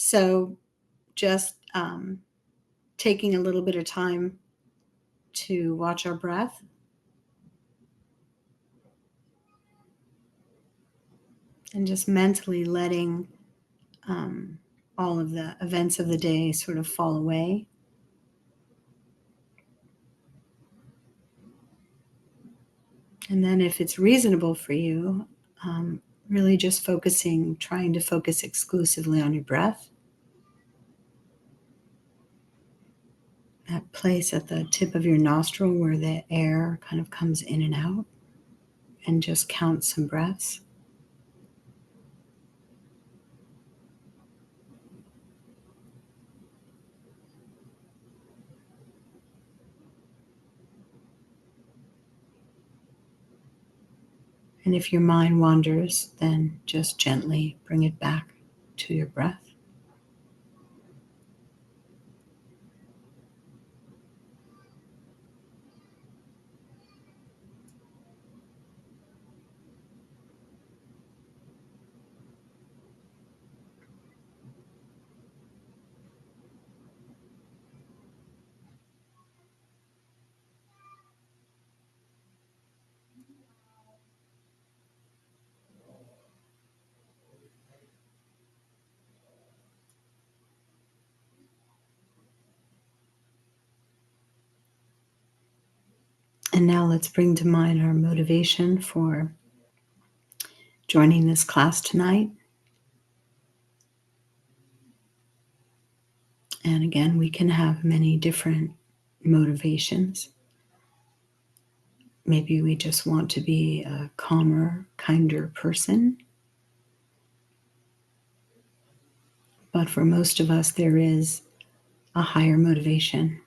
So just taking a little bit of time to watch our breath. And just mentally letting all of the events of the day sort of fall away. And then if it's reasonable for you, really just trying to focus exclusively on your breath. That place at the tip of your nostril where the air kind of comes in and out, and just count some breaths. And if your mind wanders, then just gently bring it back to your breath. And now let's bring to mind our motivation for joining this class tonight. And again, we can have many different motivations. Maybe we just want to be a calmer, kinder person. But for most of us, there is a higher motivation.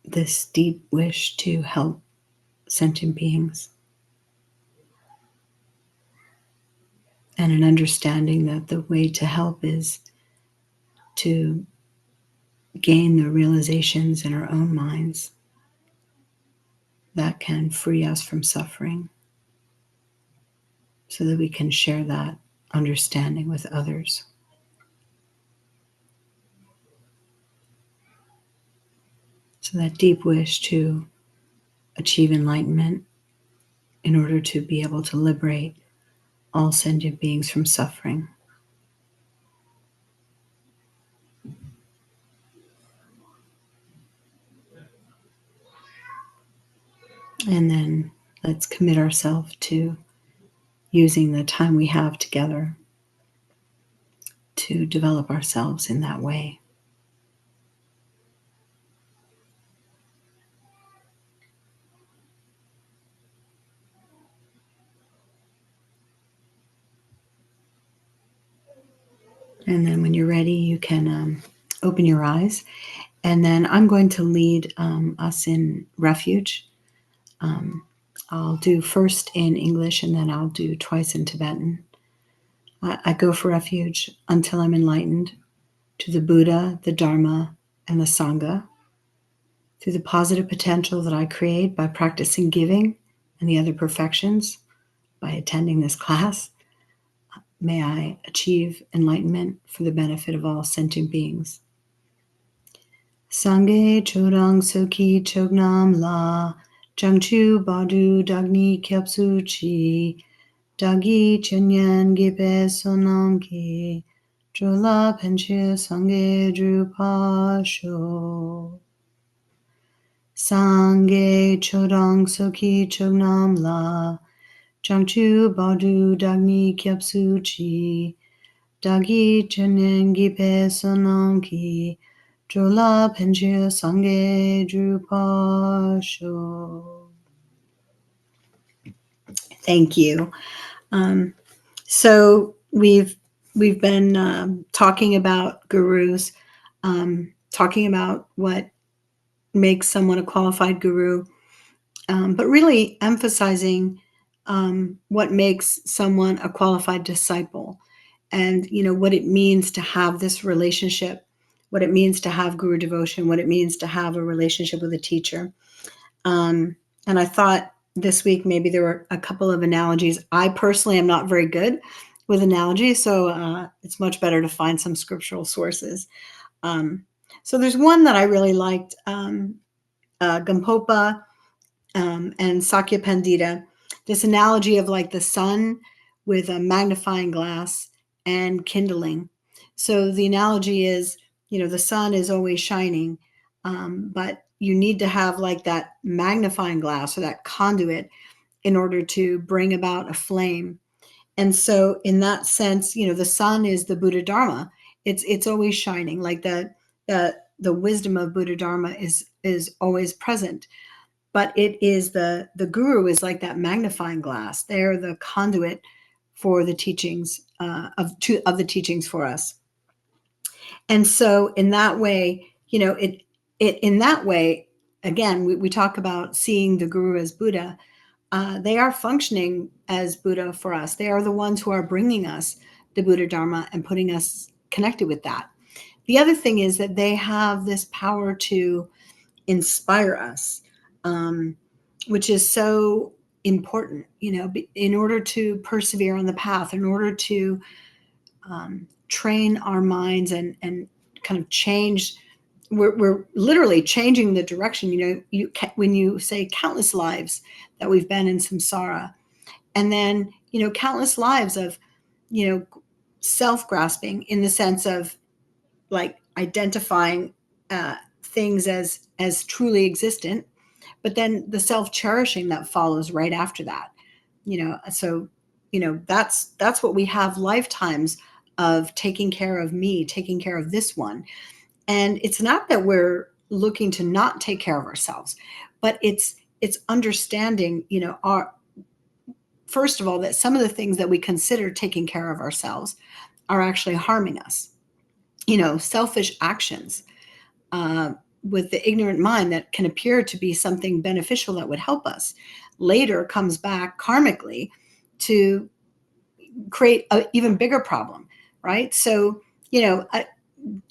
This deep wish to help sentient beings. And an understanding that the way to help is to gain the realizations in our own minds that can free us from suffering, so that we can share that understanding with others. So that deep wish to achieve enlightenment in order to be able to liberate all sentient beings from suffering. And then let's commit ourselves to using the time we have together to develop ourselves in that way. And then when you're ready, you can open your eyes. And then I'm going to lead us in refuge. I'll do first in English, and then I'll do twice in Tibetan. I go for refuge until I'm enlightened to the Buddha, the Dharma, and the Sangha, through the positive potential that I create by practicing giving and the other perfections by attending this class. May I achieve enlightenment for the benefit of all sentient beings. Sangye chodang soki chognam la, jangchu badu dagni kyapsu chi, dagi chenyan gipe sonam ki, drola penche sangye drupa sho. Sangye chodang soki chognam la, jangchu badu dagni kyapsu chi, dagi chenyan gipe sonam ki, drola penche sangye drupa sho. Thank you. So we've been talking about gurus, talking about what makes someone a qualified guru, but really emphasizing what makes someone a qualified disciple, and what it means to have this relationship, what it means to have guru devotion, what it means to have a relationship with a teacher. And I thought this week maybe there were a couple of analogies. I personally am not very good with analogy, so it's much better to find some scriptural sources. So there's one that I really liked, Gampopa and Sakya Pandita, this analogy of like the sun with a magnifying glass and kindling. So the analogy is, the sun is always shining, but you need to have like that magnifying glass or that conduit in order to bring about a flame. And so in that sense, the sun is the Buddha Dharma. It's always shining. Like the wisdom of Buddha Dharma is always present. But it is the guru is like that magnifying glass. They're the conduit for the teachings of the teachings for us. And so in that way, it in that way, again, we talk about seeing the guru as Buddha. They are functioning as Buddha for us. They are the ones who are bringing us the Buddha Dharma and putting us connected with that. The other thing is that they have this power to inspire us, which is so important, in order to persevere on the path, in order to train our minds and kind of change. We're literally changing the direction. When you say countless lives that we've been in samsara, and then countless lives of self-grasping, in the sense of like identifying things as truly existent, but then the self-cherishing that follows right after that. So that's what we have, lifetimes of taking care of me, taking care of this one. And it's not that we're looking to not take care of ourselves, but it's understanding, our first of all, that some of the things that we consider taking care of ourselves are actually harming us. Selfish actions with the ignorant mind that can appear to be something beneficial that would help us, later comes back karmically to create an even bigger problem, right? So,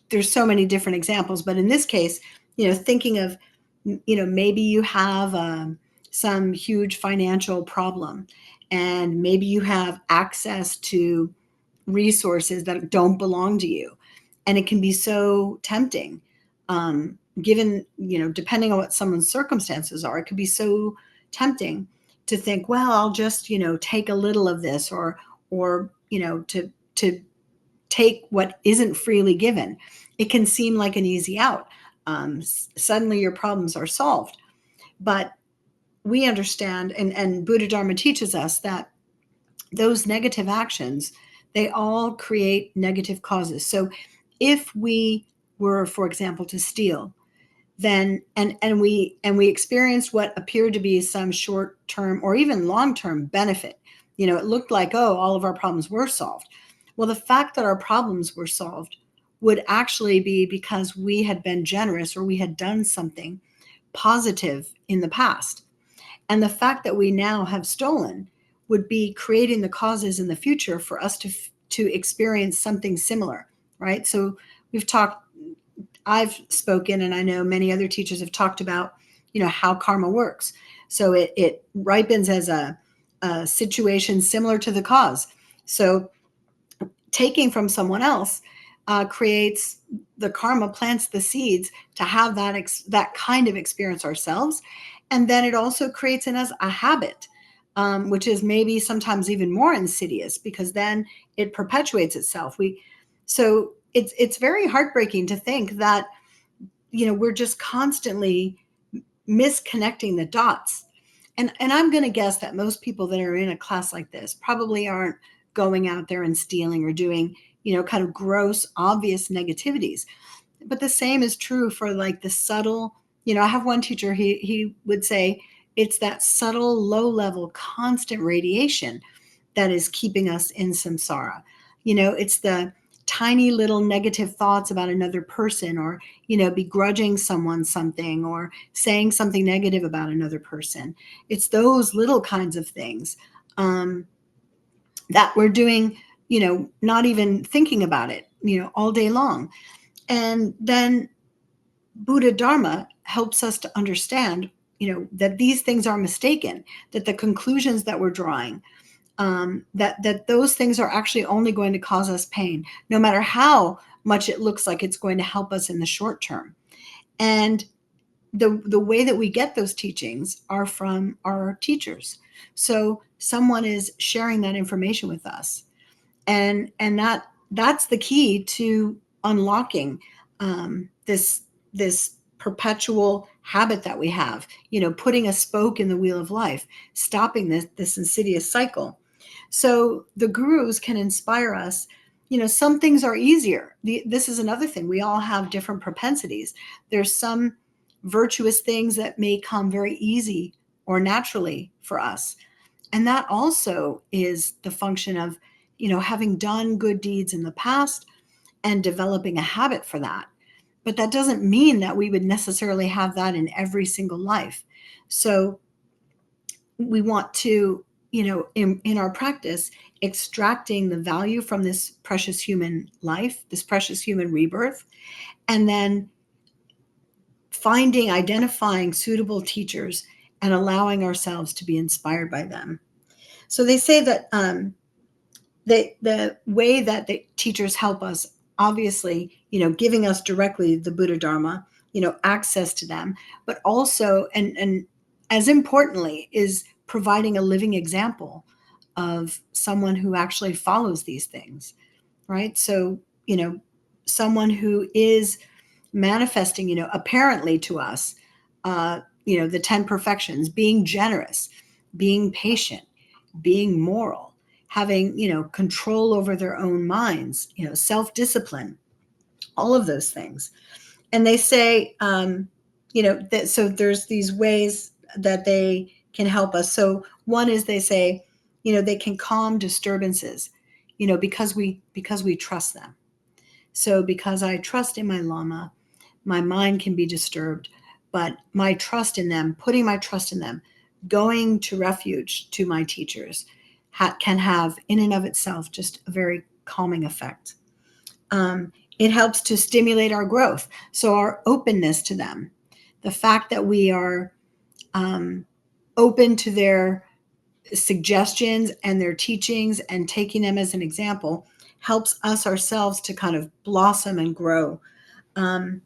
there's so many different examples, but in this case, thinking of, maybe you have some huge financial problem, and maybe you have access to resources that don't belong to you, and it can be so tempting, given, depending on what someone's circumstances are, it could be so tempting to think, well, I'll just, take a little of this, or to take what isn't freely given. It can seem like an easy out. Suddenly your problems are solved. But we understand, and Buddha Dharma teaches us, that those negative actions, they all create negative causes. So if we were, for example, to steal, then and we experienced what appeared to be some short-term or even long-term benefit. It looked like, oh, all of our problems were solved. Well, the fact that our problems were solved would actually be because we had been generous, or we had done something positive in the past. And the fact that we now have stolen would be creating the causes in the future for us to experience something similar, right? So I've spoken, and I know many other teachers have talked about, how karma works. So it ripens as a situation similar to the cause. So taking from someone else creates the karma, plants the seeds to have that kind of experience ourselves. And then it also creates in us a habit, which is maybe sometimes even more insidious, because then it perpetuates itself. So it's very heartbreaking to think that, we're just constantly misconnecting the dots. And I'm going to guess that most people that are in a class like this probably aren't going out there and stealing or doing, kind of gross, obvious negativities. But the same is true for like the subtle, I have one teacher, he would say it's that subtle, low level, constant radiation that is keeping us in samsara. It's the tiny little negative thoughts about another person, or, begrudging someone something, or saying something negative about another person. It's those little kinds of things that we're doing, not even thinking about it, all day long. And then Buddha Dharma helps us to understand, that these things are mistaken, that the conclusions that we're drawing that those things are actually only going to cause us pain, no matter how much it looks like it's going to help us in the short term. And the way that we get those teachings are from our teachers. So someone is sharing that information with us, and that's the key to unlocking this perpetual habit that we have, putting a spoke in the wheel of life, stopping this insidious cycle. So the gurus can inspire us. Some things are easier. This is another thing. We all have different propensities. There's some virtuous things that may come very easy or naturally for us. And that also is the function of, having done good deeds in the past and developing a habit for that. But that doesn't mean that we would necessarily have that in every single life. So we want to, in our practice, extracting the value from this precious human life, this precious human rebirth, and then identifying suitable teachers and allowing ourselves to be inspired by them. So they say that the way that the teachers help us, obviously, giving us directly the Buddha Dharma, access to them, but also, and as importantly, is providing a living example of someone who actually follows these things, right? So, someone who is manifesting, apparently to us, the 10 perfections, being generous, being patient, being moral, having, control over their own minds, self-discipline, all of those things. And they say, so there's these ways that they can help us. So one is, they say, they can calm disturbances, because we trust them. So because I trust in my Lama, my mind can be disturbed, but my trust in them, putting my trust in them, going to refuge to my teachers, can have in and of itself just a very calming effect. It helps to stimulate our growth. So our openness to them, the fact that we are open to their suggestions and their teachings and taking them as an example, helps us ourselves to kind of blossom and grow. Um,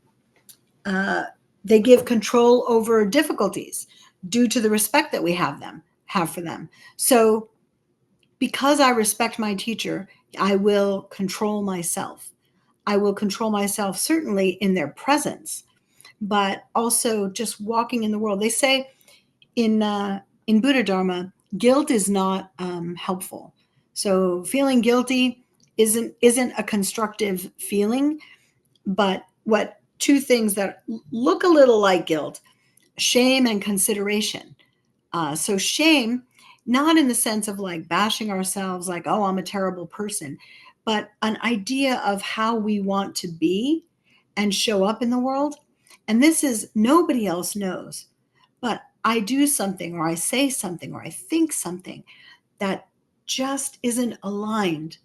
they give control over difficulties due to the respect that we have for them. So because I respect my teacher, I will control myself. I will control myself certainly in their presence, but also just walking in the world. They say in Buddha Dharma, guilt is not helpful. So feeling guilty isn't a constructive feeling. But what two things that look a little like guilt: shame and consideration. So shame, not in the sense of like bashing ourselves, like, oh, I'm a terrible person, but an idea of how we want to be and show up in the world. And this is, nobody else knows, but I do something, or I say something, or I think something that just isn't aligned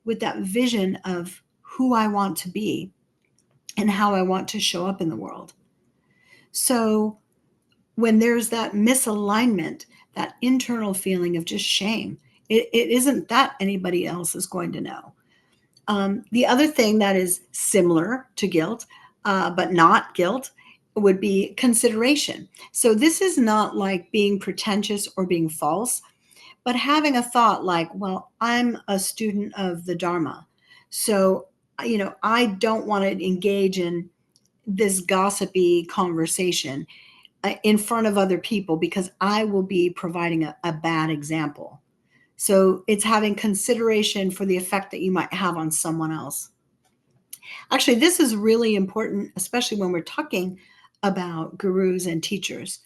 with that vision of who I want to be and how I want to show up in the world. So when there's that misalignment, that internal feeling of just shame, it isn't that anybody else is going to know. The other thing that is similar to guilt, but not guilt, would be consideration. So this is not like being pretentious or being false, but having a thought like, well, I'm a student of the Dharma. So, I don't want to engage in this gossipy conversation in front of other people because I will be providing a bad example. So it's having consideration for the effect that you might have on someone else. Actually, this is really important, especially when we're talking about gurus and teachers.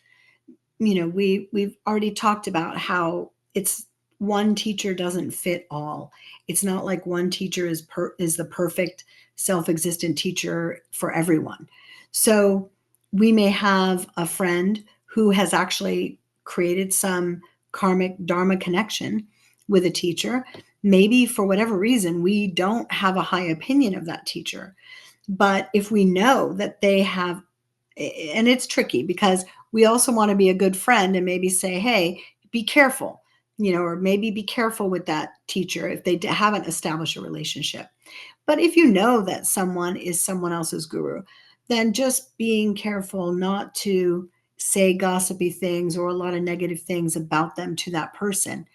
We've already talked about how it's one teacher doesn't fit all. It's not like one teacher is the perfect self-existent teacher for everyone. So we may have a friend who has actually created some karmic dharma connection with a teacher. Maybe for whatever reason, we don't have a high opinion of that teacher. But if we know that they have, and it's tricky because we also want to be a good friend and maybe say, hey, be careful. or maybe be careful with that teacher if they haven't established a relationship. But if you know that someone is someone else's guru, then just being careful not to say gossipy things or a lot of negative things about them to that person,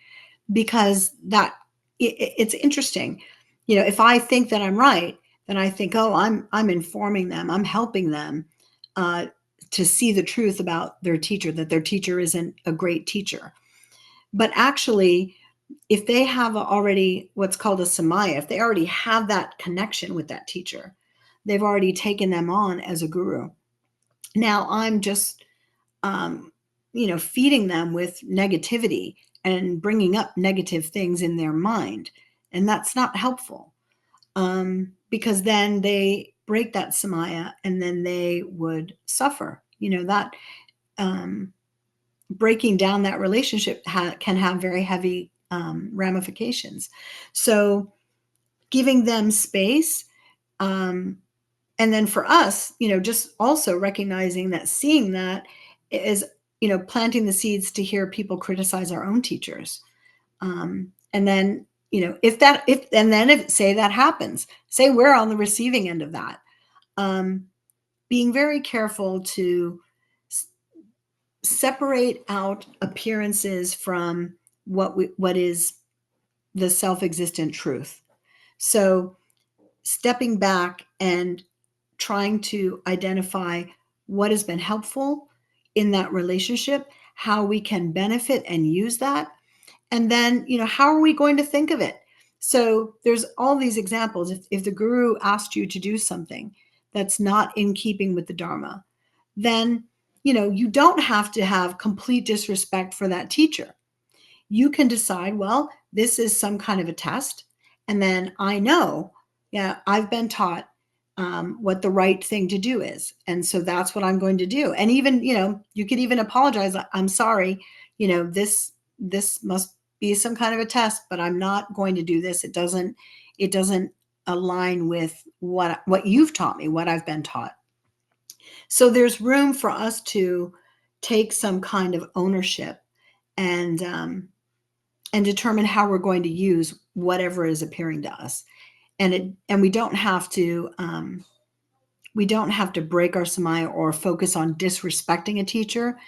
because it's interesting. If I think that I'm right, then I think, oh, I'm informing them, I'm helping them uh, to see the truth about their teacher, that their teacher isn't a great teacher. But actually, if they have already what's called a samaya, if they already have that connection with that teacher, they've already taken them on as a guru. Now I'm just, feeding them with negativity and bringing up negative things in their mind. And that's not helpful, because then they break that samaya and then they would suffer. That breaking down that relationship can have very heavy ramifications. So giving them space, um, and then for us, just also recognizing that, seeing that is, planting the seeds to hear people criticize our own teachers. And then, if say that happens, say we're on the receiving end of that, being very careful to separate out appearances from what is the self-existent truth. So stepping back and trying to identify what has been helpful in that relationship, how we can benefit and use that, and then, how are we going to think of it? So there's all these examples. If the guru asked you to do something that's not in keeping with the Dharma, then, you don't have to have complete disrespect for that teacher. You can decide, well, this is some kind of a test. And then I know, yeah, I've been taught what the right thing to do is. And so that's what I'm going to do. And even, you could even apologize. I'm sorry, this must be some kind of a test, but I'm not going to do this. It doesn't align with what you've taught me, what I've been taught. So there's room for us to take some kind of ownership and determine how we're going to use whatever is appearing to us. And we don't have to break our samaya or focus on disrespecting a teacher.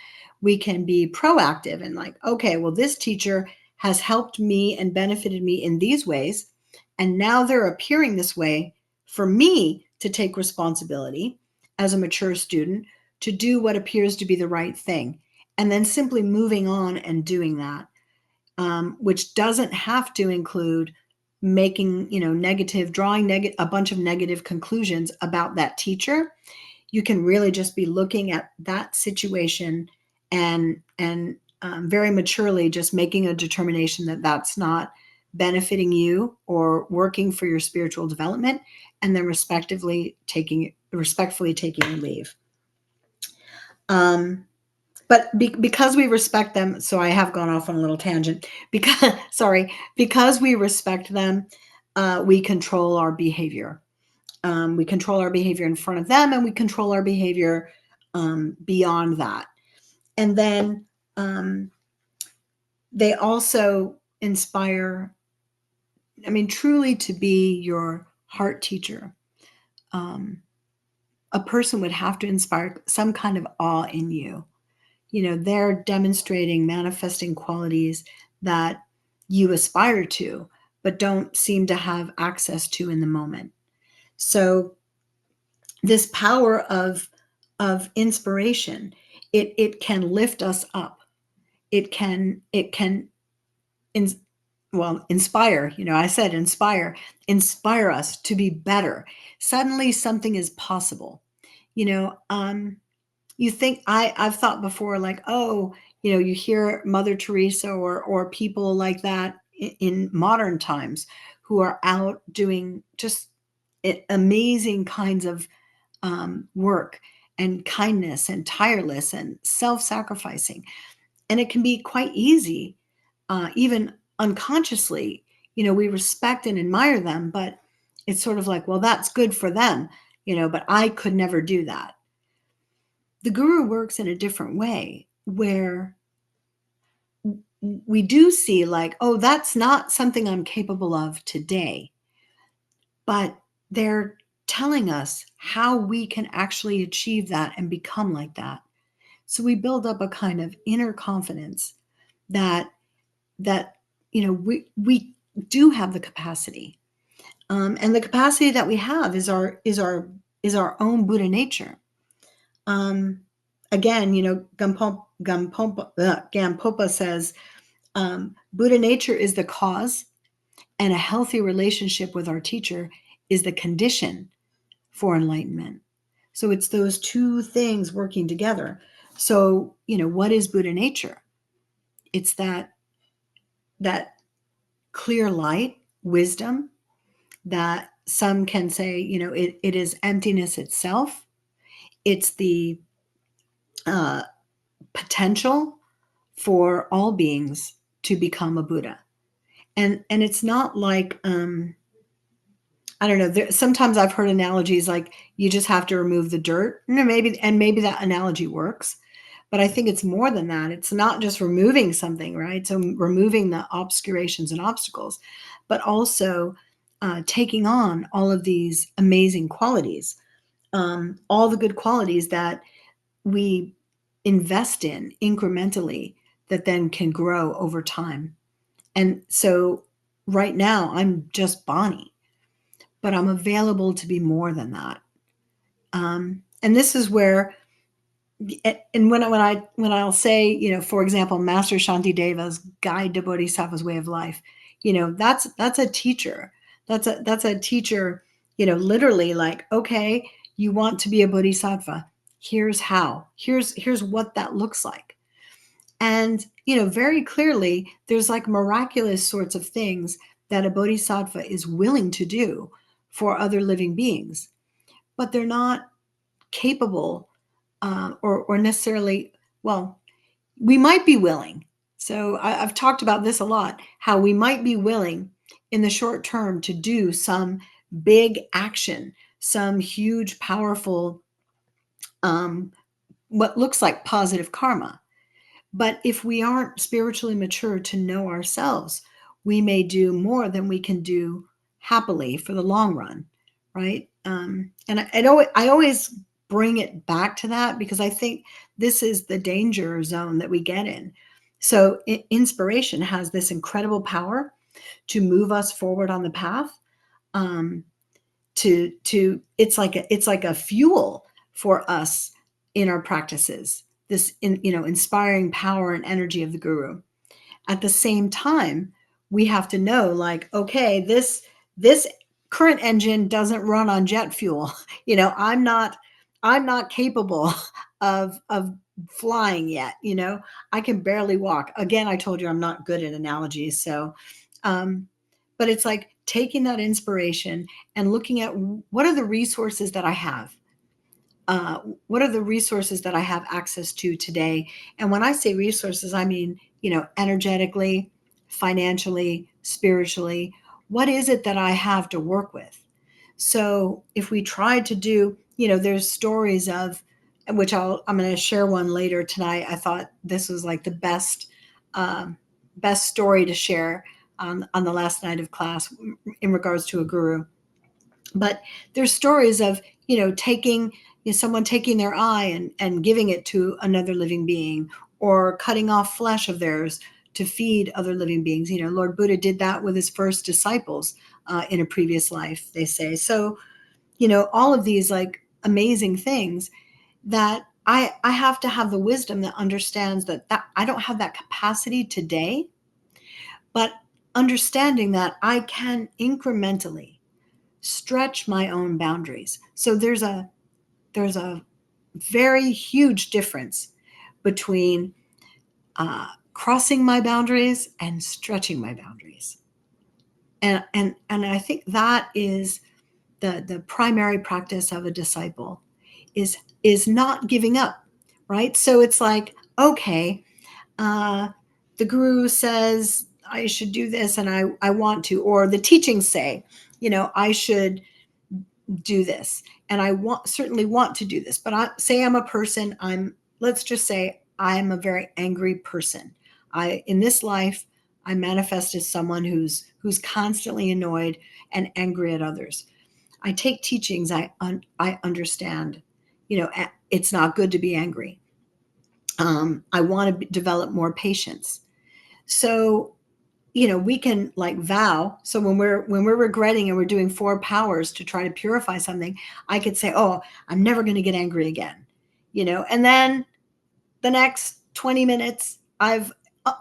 We can be proactive and like, okay, well, this teacher has helped me and benefited me in these ways, and now they're appearing this way for me to take responsibility as a mature student to do what appears to be the right thing, and then simply moving on and doing that, which doesn't have to include making, drawing a bunch of negative conclusions about that teacher. You can really just be looking at that situation and very maturely just making a determination that that's not benefiting you or working for your spiritual development, and then respectfully taking your leave. But because we respect them, so I have gone off on a little tangent. Because we respect them, we control our behavior. We control our behavior in front of them, and we control our behavior beyond that. And then they also inspire, truly to be your heart teacher. A person would have to inspire some kind of awe in you. They're demonstrating, manifesting qualities that you aspire to, but don't seem to have access to in the moment. So this power of inspiration, it can lift us up. It can inspire. I said inspire us to be better. Suddenly, something is possible. You think I've thought before, like, oh, you hear Mother Teresa or people like that in modern times who are out doing just amazing kinds of work and kindness and tireless and self-sacrificing. And it can be quite easy, even unconsciously, we respect and admire them, but it's sort of like, well, that's good for them, but I could never do that. The guru works in a different way, where we do see like, oh, that's not something I'm capable of today, but they're telling us how we can actually achieve that and become like that. So we build up a kind of inner confidence that we do have the capacity, and the capacity that we have is our own Buddha nature. Um, Again, Gampopa says, Buddha nature is the cause, and a healthy relationship with our teacher is the condition for enlightenment. So it's those two things working together. So, what is Buddha nature? It's that clear light, wisdom, that some can say, it is emptiness itself. It's the uh, potential for all beings to become a Buddha. And it's not like, I don't know. Sometimes I've heard analogies like you just have to remove the dirt. Maybe that analogy works, but I think it's more than that. It's not just removing something, right? So removing the obscurations and obstacles, but also taking on all of these amazing qualities, all the good qualities that we invest in incrementally, that then can grow over time. And so right now I'm just Bonnie, but I'm available to be more than that. And this is where, and when I'll say, for example, Master Shantideva's Guide to Bodhisattva's Way of Life, that's a teacher. That's a teacher, literally like, okay, you want to be a bodhisattva. Here's how. Here's what that looks like. And, very clearly, there's like miraculous sorts of things that a bodhisattva is willing to do for other living beings, but they're not capable, or necessarily, well, we might be willing. So I've talked about this a lot, how we might be willing in the short term to do some big action, some huge, powerful, what looks like positive karma. But if we aren't spiritually mature to know ourselves, we may do more than we can do happily for the long run, right? And I always bring it back to that because I think this is the danger zone that we get in. So inspiration has this incredible power to move us forward on the path. Um, to it's like a fuel for us in our practices, this inspiring power and energy of the guru. At the same time, we have to know, like, okay, this current engine doesn't run on jet fuel. I'm not capable of flying yet. I can barely walk. Again, I told you I'm not good at analogies. So but it's like taking that inspiration and looking at what are the resources that I have. What are the resources that I have access to today? And when I say resources, I mean, energetically, financially, spiritually. What is it that I have to work with? So if we tried to do, there's stories of, which I'm going to share one later tonight. I thought this was like the best story to share on the last night of class in regards to a guru. But there's stories of, taking, someone taking their eye and giving it to another living being, or cutting off flesh of theirs to feed other living beings. Lord Buddha did that with his first disciples in a previous life, they say. So, all of these like amazing things that I have to have the wisdom that understands that I don't have that capacity today, but understanding that I can incrementally stretch my own boundaries. So there's a very huge difference between crossing my boundaries and stretching my boundaries. And I think that is the primary practice of a disciple, is not giving up, right? So it's like, okay, the guru says I should do this and I want to, or the teachings say, I should do this and I certainly want to do this. But let's just say I'm a very angry person. In this life, I manifest as someone who's constantly annoyed and angry at others. I take teachings. I understand. It's not good to be angry. I want to develop more patience. So, we can like vow. So when we're regretting and we're doing 4 powers to try to purify something, I could say, "Oh, I'm never going to get angry again." And then the next 20 minutes, I've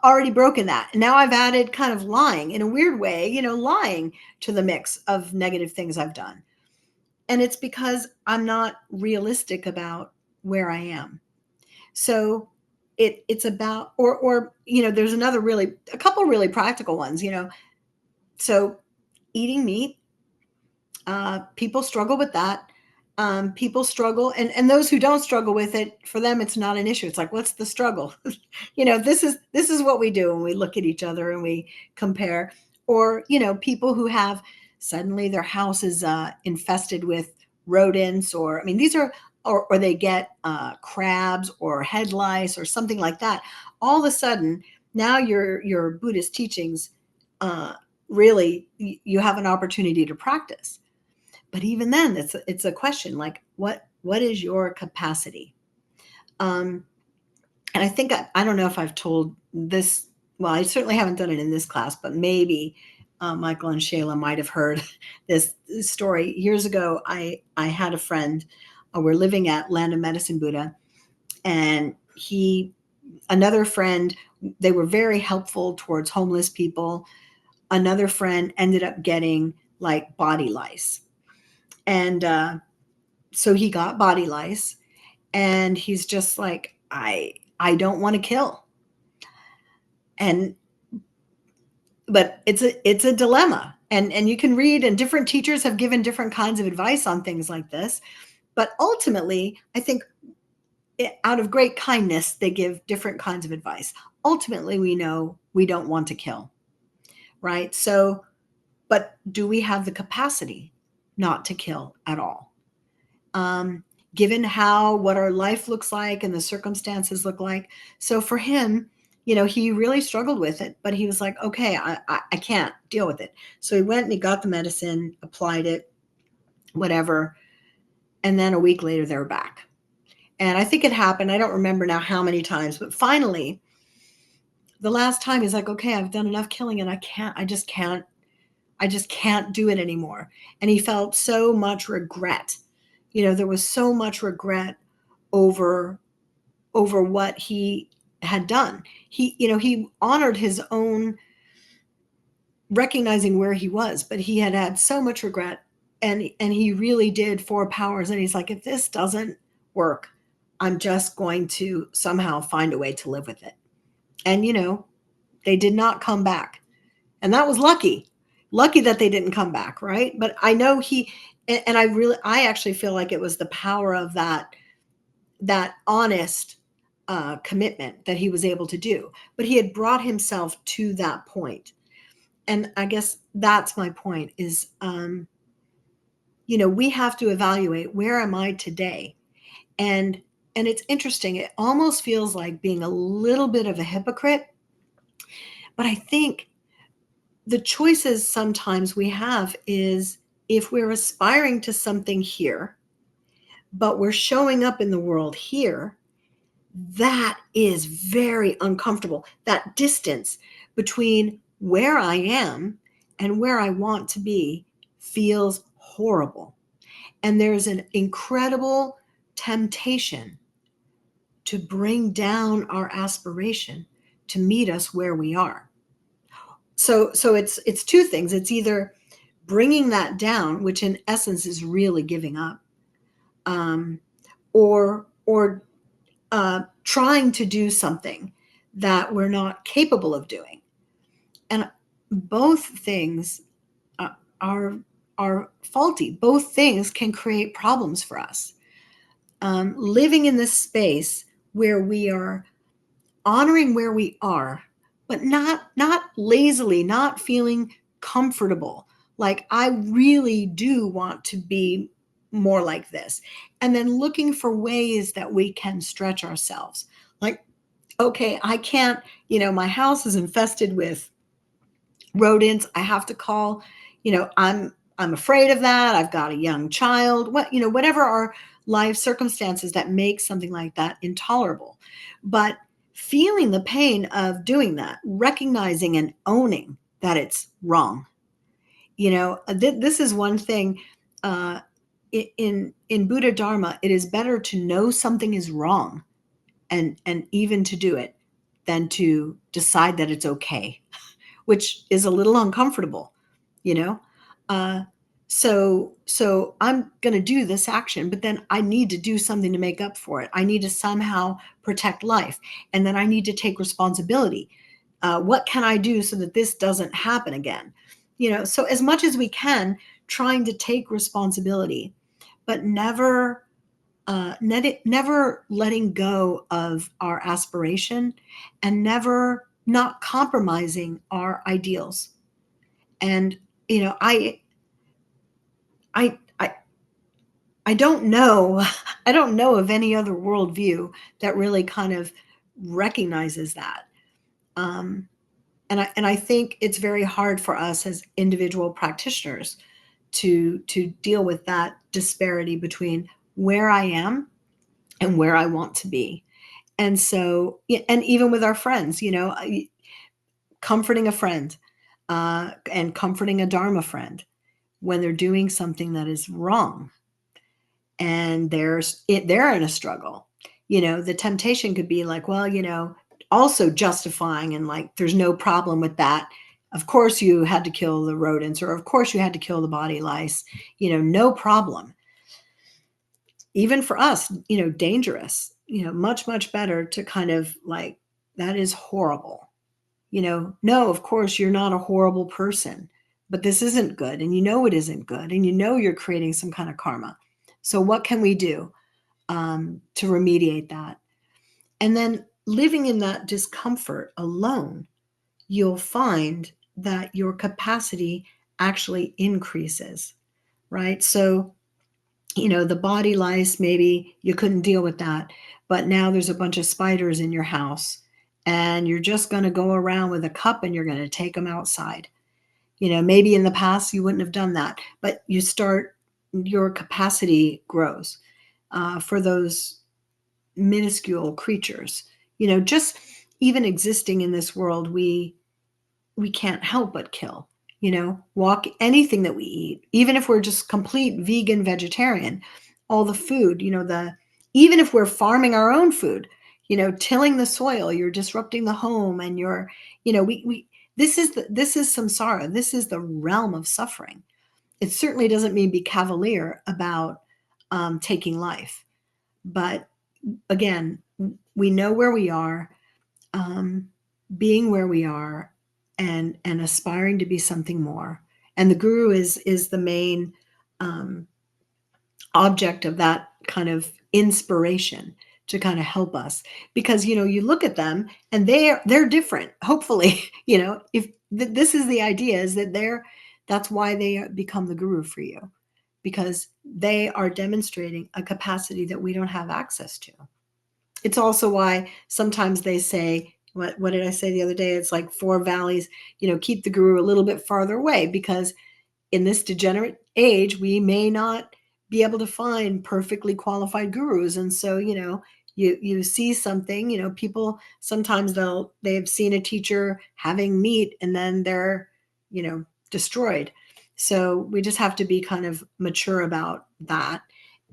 already broken that. And now I've added kind of lying in a weird way, lying to the mix of negative things I've done. And it's because I'm not realistic about where I am. So it's about, or there's a couple really practical ones. So eating meat, people struggle with that. People struggle, and those who don't struggle with it, for them it's not an issue. It's like, what's the struggle? This is what we do when we look at each other and we compare. Or people who have suddenly their house is infested with rodents, or I mean, these are, or they get crabs or head lice or something like that. All of a sudden, now your Buddhist teachings, really, you have an opportunity to practice. But even then, it's a question like, what is your capacity? And I think I don't know if I've told this. Well, I certainly haven't done it in this class, but maybe Michael and Shayla might have heard this story. Years ago, I had a friend. We're living at Land of Medicine Buddha, and another friend, they were very helpful towards homeless people. Another friend ended up getting like body lice. And so he got body lice, and he's just like, I don't want to kill. But it's a dilemma. And you can read, and different teachers have given different kinds of advice on things like this. But ultimately, I think out of great kindness, they give different kinds of advice. Ultimately, we know we don't want to kill, right? So, but do we have the capacity not to kill at all? Given what our life looks like and the circumstances look like. So for him, he really struggled with it, but he was like, okay, I can't deal with it. So he went and he got the medicine, applied it, whatever. And then a week later, they were back. And I think it happened, I don't remember now how many times, but finally, the last time he's like, okay, I've done enough killing and I just can't do it anymore. And he felt so much regret. There was so much regret over what he had done. He honored his own recognizing where he was, but he had so much regret, and he really did 4 powers. And he's like, if this doesn't work, I'm just going to somehow find a way to live with it. And they did not come back, and that was lucky that they didn't come back, right? But I know I actually feel like it was the power of that honest commitment that he was able to do. But he had brought himself to that point. And I guess that's my point is, we have to evaluate, where am I today? And it's interesting. It almost feels like being a little bit of a hypocrite. But I think the choices sometimes we have is, if we're aspiring to something here, but we're showing up in the world here, that is very uncomfortable. That distance between where I am and where I want to be feels horrible. And there's an incredible temptation to bring down our aspiration to meet us where we are. So it's 2 things. It's either bringing that down, which in essence is really giving up, or trying to do something that we're not capable of doing. And both things are faulty. Both things can create problems for us. Living in this space where we are honoring where we are, but not lazily, not feeling comfortable. Like, I really do want to be more like this. And then looking for ways that we can stretch ourselves. Like, okay, I can't, my house is infested with rodents. I have to call, I'm afraid of that. I've got a young child, whatever our life circumstances that make something like that intolerable. But feeling the pain of doing that, recognizing and owning that it's wrong. This is one thing, uh, in Buddha Dharma, it is better to know something is wrong and even to do it than to decide that it's okay, which is a little uncomfortable, you know. Uh, so I'm going to do this action, but then I need to do something to make up for it. I need to somehow protect life, and then I need to take responsibility. What can I do so that this doesn't happen again? So as much as we can, trying to take responsibility, but never letting go of our aspiration, and never not compromising our ideals. And I I I don't know I don't know of any other worldview that really kind of recognizes that. Um, and I think it's very hard for us as individual practitioners to deal with that disparity between where I am and where I want to be. And so, and even with our friends, comforting a friend, and comforting a Dharma friend when they're doing something that is wrong, and they're in a struggle. The temptation could be like, well, also justifying and like, there's no problem with that. Of course you had to kill the rodents, or of course you had to kill the body lice. No problem. Even for us, dangerous. Much much better to kind of like, that is horrible. No, of course you're not a horrible person, but this isn't good, and it isn't good, and you're creating some kind of karma. So what can we do, to remediate that? And then living in that discomfort alone, you'll find that your capacity actually increases, right? So, the body lice, maybe you couldn't deal with that, but now there's a bunch of spiders in your house, and you're just going to go around with a cup and you're going to take them outside. Maybe in the past you wouldn't have done that, but your capacity grows, for those minuscule creatures. Just even existing in this world, we can't help but kill. Walk anything that we eat, even if we're just complete vegan vegetarian, all the food, even if we're farming our own food, tilling the soil, you're disrupting the home, and we this is samsara. This is the realm of suffering. It certainly doesn't mean be cavalier about, taking life, but again, we know where we are, um, being where we are, and aspiring to be something more. And the guru is the main, um, object of that kind of inspiration, to kind of help us, because you look at them and they're different, hopefully. If this is the idea, is that that's why they become the guru for you, because they are demonstrating a capacity that we don't have access to. It's also why sometimes they say, what did I say the other day? It's like four valleys, keep the guru a little bit farther away, because in this degenerate age, we may not be able to find perfectly qualified gurus. And so, you see something, people sometimes they've seen a teacher having meat, and then they're, destroyed. So we just have to be kind of mature about that.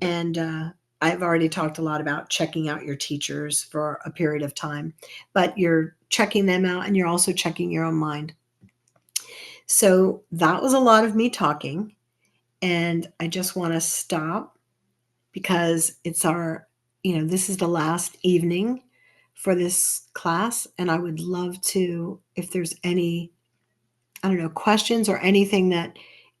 And, I've already talked a lot about checking out your teachers for a period of time, but you're checking them out and you're also checking your own mind. So that was a lot of me talking, and I just want to stop, because this is the last evening for this class, and I would love to, if there's any, I don't know, questions or anything that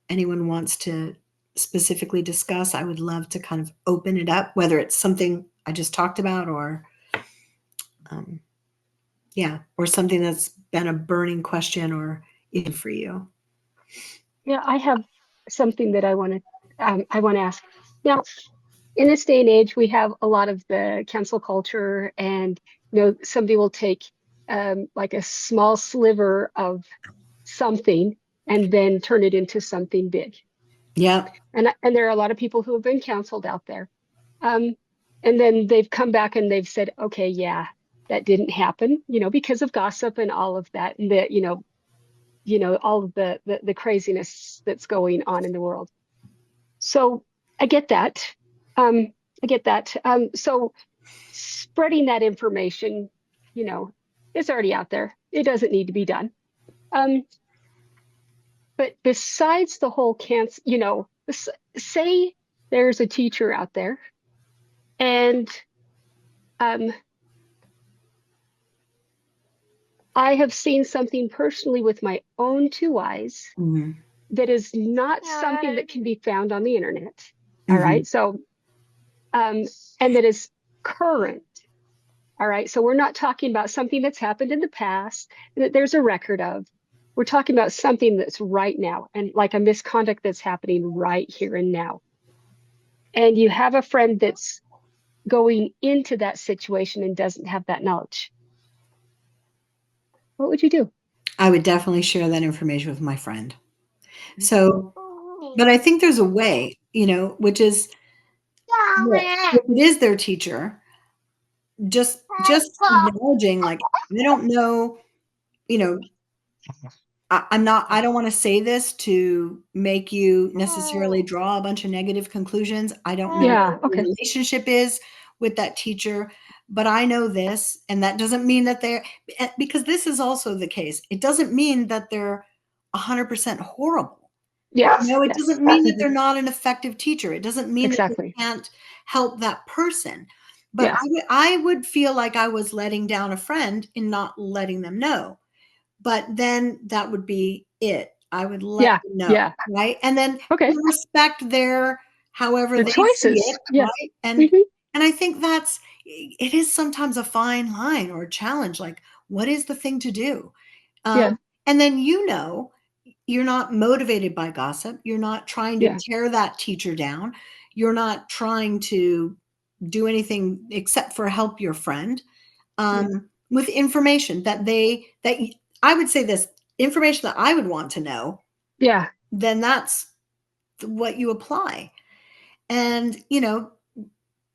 anyone wants to specifically discuss, I would love to kind of open it up, whether it's something I just talked about, or, um, yeah, or something that's been a burning question or even for you. Yeah, I have something that I want to ask. Now, in this day and age, we have a lot of the cancel culture, and somebody will take like a small sliver of something and then turn it into something big. Yeah. And there are a lot of people who have been canceled out there. Um, and then they've come back and they've said, okay, yeah, that didn't happen, because of gossip and all of that, and all of the craziness that's going on in the world. So I get that. Um, I get that. So spreading that information, you know, it's already out there. It doesn't need to be done. Um, but besides the whole cancer, say there's a teacher out there, and um, I have seen something personally with my own two eyes Mm-hmm. that is not something that can be found on the internet. All Mm-hmm. right. So, um, and that is current. All right. So we're not talking about something that's happened in the past that there's a record of. We're talking about something that's right now, and like a misconduct that's happening right here and now. And you have a friend that's going into that situation and doesn't have that knowledge. What would you do? I would definitely share that information with my friend. So, but I think there's a way, which is, look, if it is their teacher, just acknowledging, like, I don't know, you know, I don't want to say this to make you necessarily draw a bunch of negative conclusions. I don't know Yeah. what your Okay. relationship is with that teacher, but I know this, and that doesn't mean that because this is also the case. It doesn't mean that they're 100% horrible. Yes. It Yes. doesn't mean that they're not an effective teacher. It doesn't mean that they Exactly. can't help that person. But Yeah. I would feel like I was letting down a friend in not letting them know. But then that would be it. I would let Yeah. them know, Yeah. right? And then Okay. respect their however Their they see choices. it, Yeah. right? And Hmm. and I think it is sometimes a fine line or a challenge. Like, what is the thing to do? Yeah. And then you're not motivated by gossip. You're not trying to Yeah. tear that teacher down. You're not trying to do anything except for help your friend Yeah. with information I would say this information that I would want to know. Yeah. Then that's what you apply, and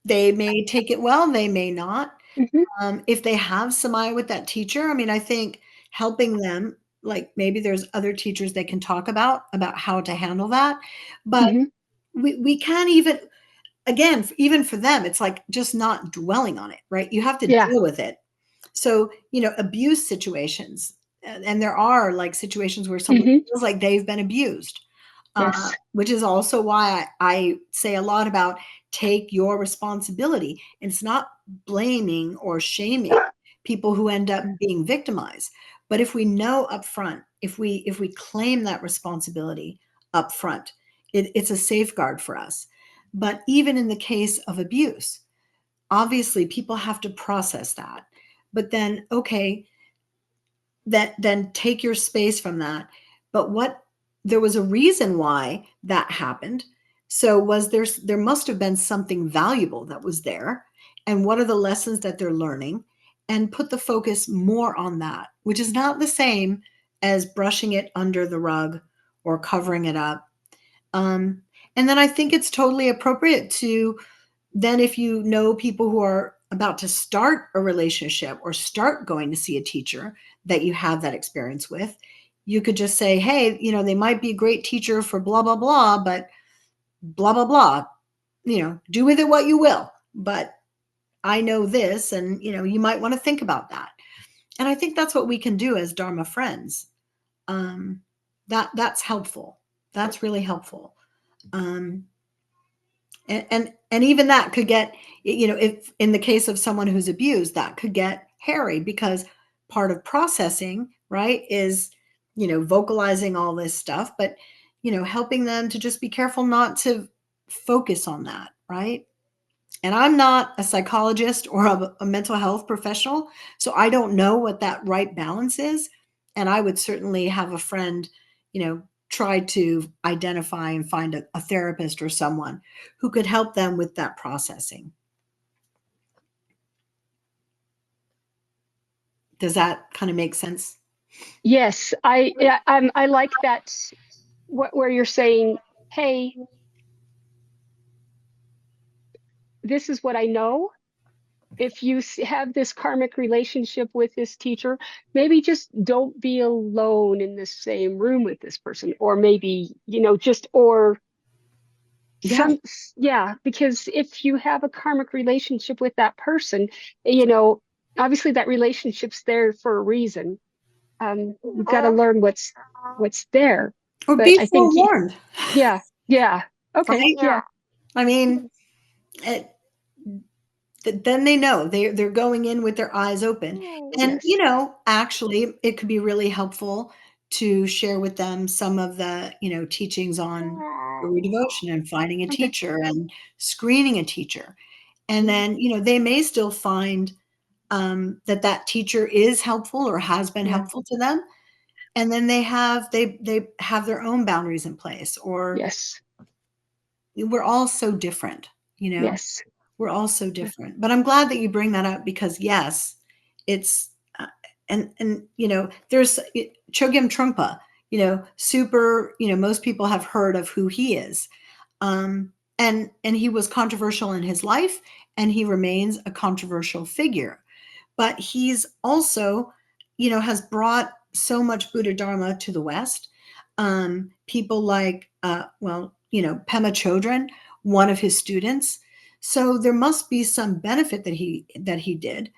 they may take it well, they may not. Hmm. If they have some eye with that teacher, I mean, I think helping them, like maybe there's other teachers they can talk about how to handle that, but Hmm. we can't even, again, even for them, it's like just not dwelling on it, right? You have to Yeah. deal with it. So, abuse situations, and there are like situations where someone Hmm. feels like they've been abused, Yes. which is also why I say a lot about take your responsibility. And it's not blaming or shaming people who end up being victimized. But if we know up front, if we claim that responsibility up front, it's a safeguard for us. But even in the case of abuse, obviously people have to process that. But then, okay, then take your space from that. But what there was a reason why that happened. So there must have been something valuable that was there. And what are the lessons that they're learning? And put the focus more on that, which is not the same as brushing it under the rug or covering it up. Um, and then I think it's totally appropriate to then, if you know people who are about to start a relationship or start going to see a teacher that you have that experience with, you could just say, hey, they might be a great teacher for blah, blah, blah, but blah, blah, blah, do with it what you will. But I know this, and, you might want to think about that. And I think that's what we can do as Dharma friends. Um, that's helpful. That's really helpful. Um, and even that could get, if in the case of someone who's abused, that could get hairy, because part of processing, right, is vocalizing all this stuff, but helping them to just be careful not to focus on that, right? And I'm not a psychologist or a mental health professional, so I don't know what that right balance is. And I would certainly have a friend, you know tried to identify and find a therapist or someone who could help them with that processing. Does that kind of make sense? Yes, I like that where you're saying, hey, this is what I know. If you have this karmic relationship with this teacher, maybe just don't be alone in the same room with this person, or maybe, just or Yeah. some, yeah, because if you have a karmic relationship with that person, obviously that relationship's there for a reason. You've got to learn what's there. Or But be I think, forewarned, yeah, yeah, okay, right? yeah, I mean, it, then they know they're going in with their eyes open. And, yes, actually, it could be really helpful to share with them some of the, teachings on guru devotion and finding a okay, teacher and screening a teacher. And mhm, then, they may still find that teacher is helpful or has been yeah, helpful to them. And then they have their own boundaries in place, or yes, we're all so different, you know. yes, We're all so different. But I'm glad that you bring that up because yes, it's and there's Chogyam Trungpa, super, most people have heard of who he is. And he was controversial in his life and he remains a controversial figure. But he's also, has brought so much Buddha Dharma to the West. People like, Pema Chodron, one of his students. So there must be some benefit that he did.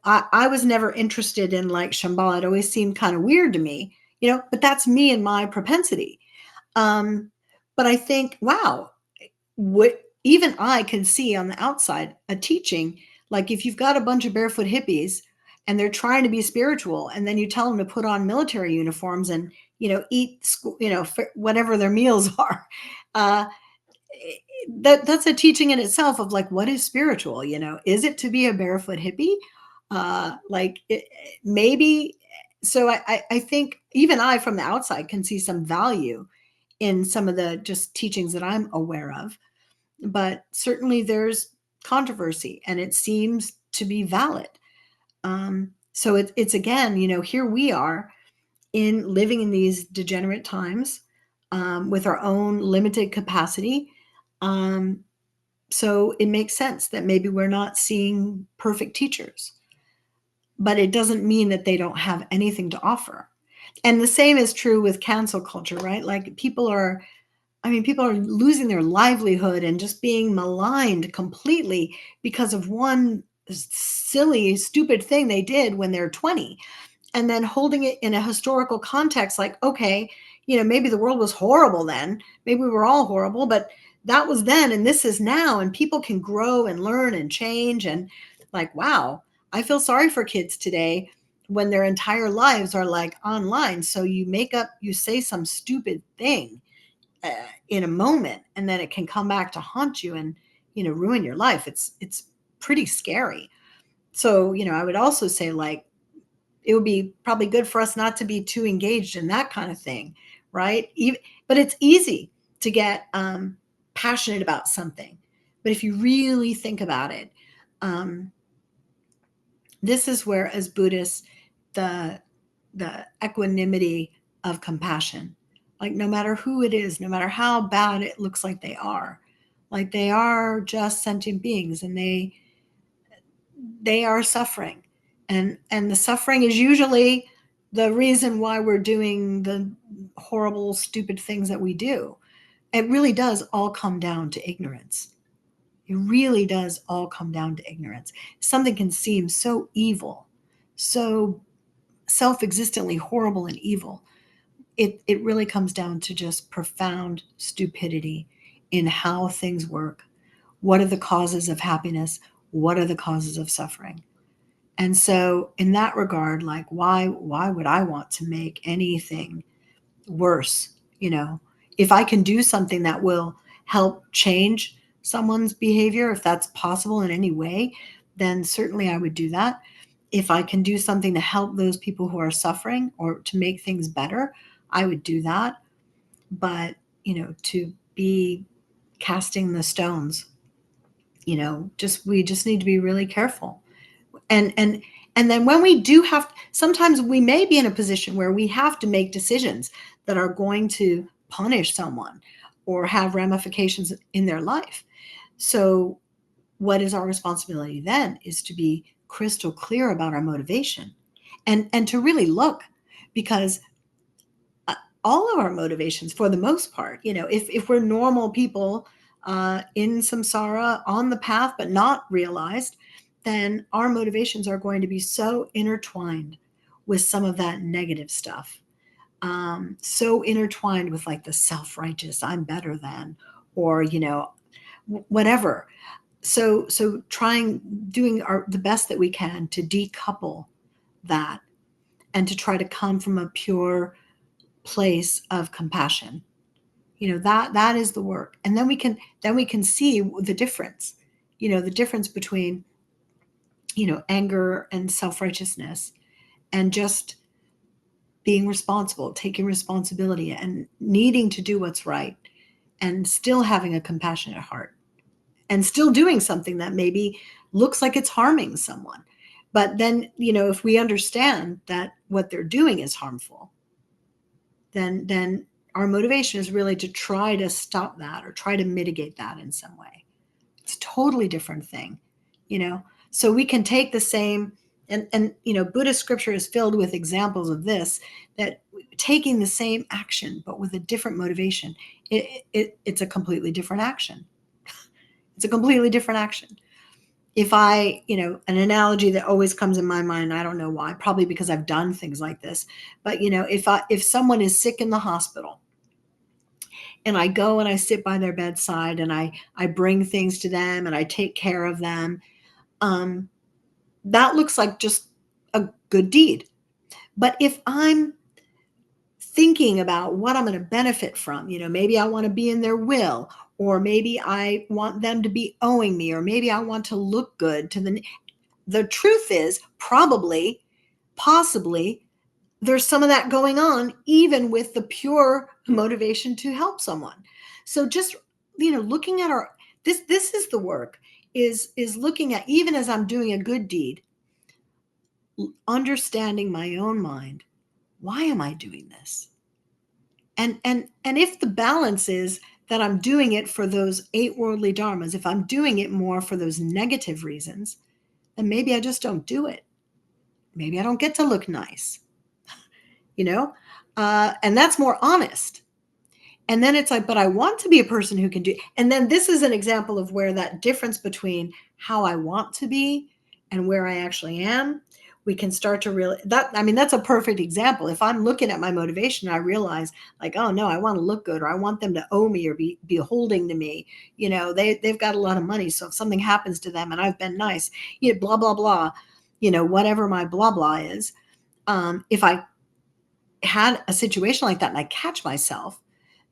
I was never interested in like Shambhala. It always seemed kind of weird to me, but that's me and my propensity. Um, but I think, wow, what even I can see on the outside a teaching, like if you've got a bunch of barefoot hippies and they're trying to be spiritual and then you tell them to put on military uniforms and eat whatever their meals are, uh, that's a teaching in itself of like what is spiritual, is it to be a barefoot hippie, like maybe. So I think even I from the outside can see some value in some of the just teachings that I'm aware of, but certainly there's controversy and it seems to be valid. So it's again, here we are in living in these degenerate times, with our own limited capacity. Um, so it makes sense that maybe we're not seeing perfect teachers, but it doesn't mean that they don't have anything to offer. And the same is true with cancel culture, right? Like people are losing their livelihood and just being maligned completely because of one silly, stupid thing they did when they're 20. And then holding it in a historical context, like, okay, maybe the world was horrible then. Maybe we were all horrible, but that was then and this is now. And people can grow and learn and change. And like, wow, I feel sorry for kids today when their entire lives are like online. So you say some stupid thing in a moment and then it can come back to haunt you and ruin your life. It's pretty scary. So I would also say like it would be probably good for us not to be too engaged in that kind of thing, right? But it's easy to get passionate about something, but if you really think about it, um, this is where as Buddhists the equanimity of compassion, like no matter who it is, no matter how bad it looks like they are just sentient beings and they are suffering, and the suffering is usually the reason why we're doing the horrible stupid things that we do. It really does all come down to ignorance. It really does all come down to ignorance. Something can seem so evil, so self-existently horrible and evil. It really comes down to just profound stupidity in how things work. What are the causes of happiness? What are the causes of suffering? And so in that regard, like why would I want to make anything worse? If I can do something that will help change someone's behavior, if that's possible in any way, then certainly I would do that. If I can do something to help those people who are suffering or to make things better, I would do that. but, to be casting the stones, we just need to be really careful. And then when we do sometimes we may be in a position where we have to make decisions that are going to punish someone or have ramifications in their life. So what is our responsibility then is to be crystal clear about our motivation, and to really look, because all of our motivations, for the most part, if we're normal people in samsara, on the path but not realized, then our motivations are going to be so intertwined with some of that negative stuff, so intertwined with like the self-righteous, I'm better than, or whatever. So doing the best that we can to decouple that, and to try to come from a pure place of compassion. That is the work. And then we can see the difference, the difference between anger and self-righteousness, and just being responsible, taking responsibility, and needing to do what's right, and still having a compassionate heart, and still doing something that maybe looks like it's harming someone. But then, if we understand that what they're doing is harmful, then our motivation is really to try to stop that or try to mitigate that in some way. It's a totally different thing, So we can take the same, and Buddhist scripture is filled with examples of this, that taking the same action but with a different motivation, it's a completely different action. It's a completely different action. If an analogy that always comes in my mind, I don't know why, probably because I've done things like this, but if someone is sick in the hospital, and I go and I sit by their bedside, and I bring things to them and I take care of them, that looks like just a good deed. But if I'm thinking about what I'm going to benefit from, maybe I want to be in their will, or maybe I want them to be owing me, or maybe I want to look good to the truth is, probably, possibly, there's some of that going on, even with the pure motivation to help someone. So just, looking at this is the work, is looking at, even as I'm doing a good deed, understanding my own mind. Why am I doing this? And if the balance is that I'm doing it for those 8 worldly dharmas, if I'm doing it more for those negative reasons, then maybe I just don't do it. Maybe I don't get to look nice, and that's more honest. And then it's like, but I want to be a person who can do, and then this is an example of where that difference between how I want to be and where I actually am, we can start to really, that's a perfect example. If I'm looking at my motivation, I realize like, oh no, I want to look good, or I want them to owe me or be holding to me. They've got a lot of money. So if something happens to them and I've been nice, blah, blah, blah, whatever my blah, blah is. If I had a situation like that and I catch myself,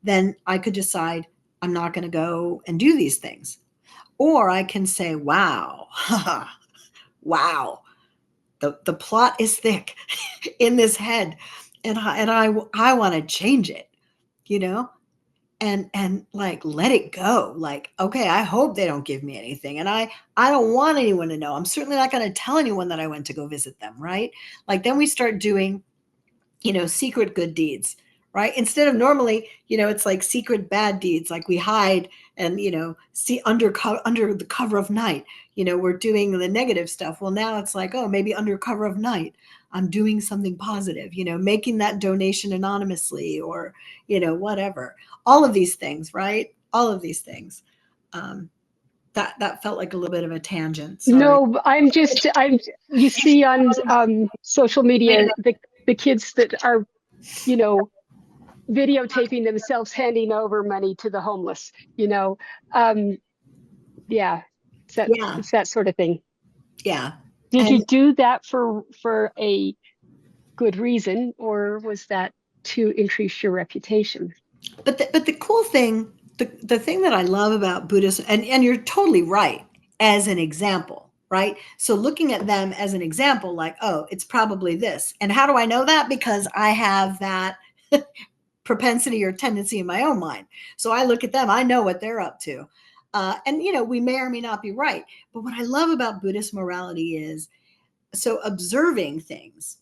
then I could decide I'm not going to go and do these things. Or I can say, wow, wow, the plot is thick in this head, and I want to change it, and like, let it go. Like, okay, I hope they don't give me anything. And I don't want anyone to know. I'm certainly not going to tell anyone that I went to go visit them. Right. Like, then we start doing, secret good deeds, right? Instead of normally, it's like secret bad deeds, like we hide and, see under the cover of night, we're doing the negative stuff. Well, now it's like, oh, maybe under cover of night, I'm doing something positive, making that donation anonymously, or, whatever, all of these things, right? All of these things. That felt like a little bit of a tangent. Sorry. No, you see on social media the kids that are, you know, videotaping themselves handing over money to the homeless, Um, yeah, Yeah. it's that sort of thing. Yeah. Did you And do that for a good reason, or was that to increase your reputation? but the cool thing, the thing that I love about Buddhism, and you're totally right, as an example, right? So looking at them as an example, like, oh, it's probably this. And how do I know that? Because I have that propensity or tendency in my own mind. So I look at them, I know what they're up to. And, we may or may not be right. But what I love about Buddhist morality is, so observing things,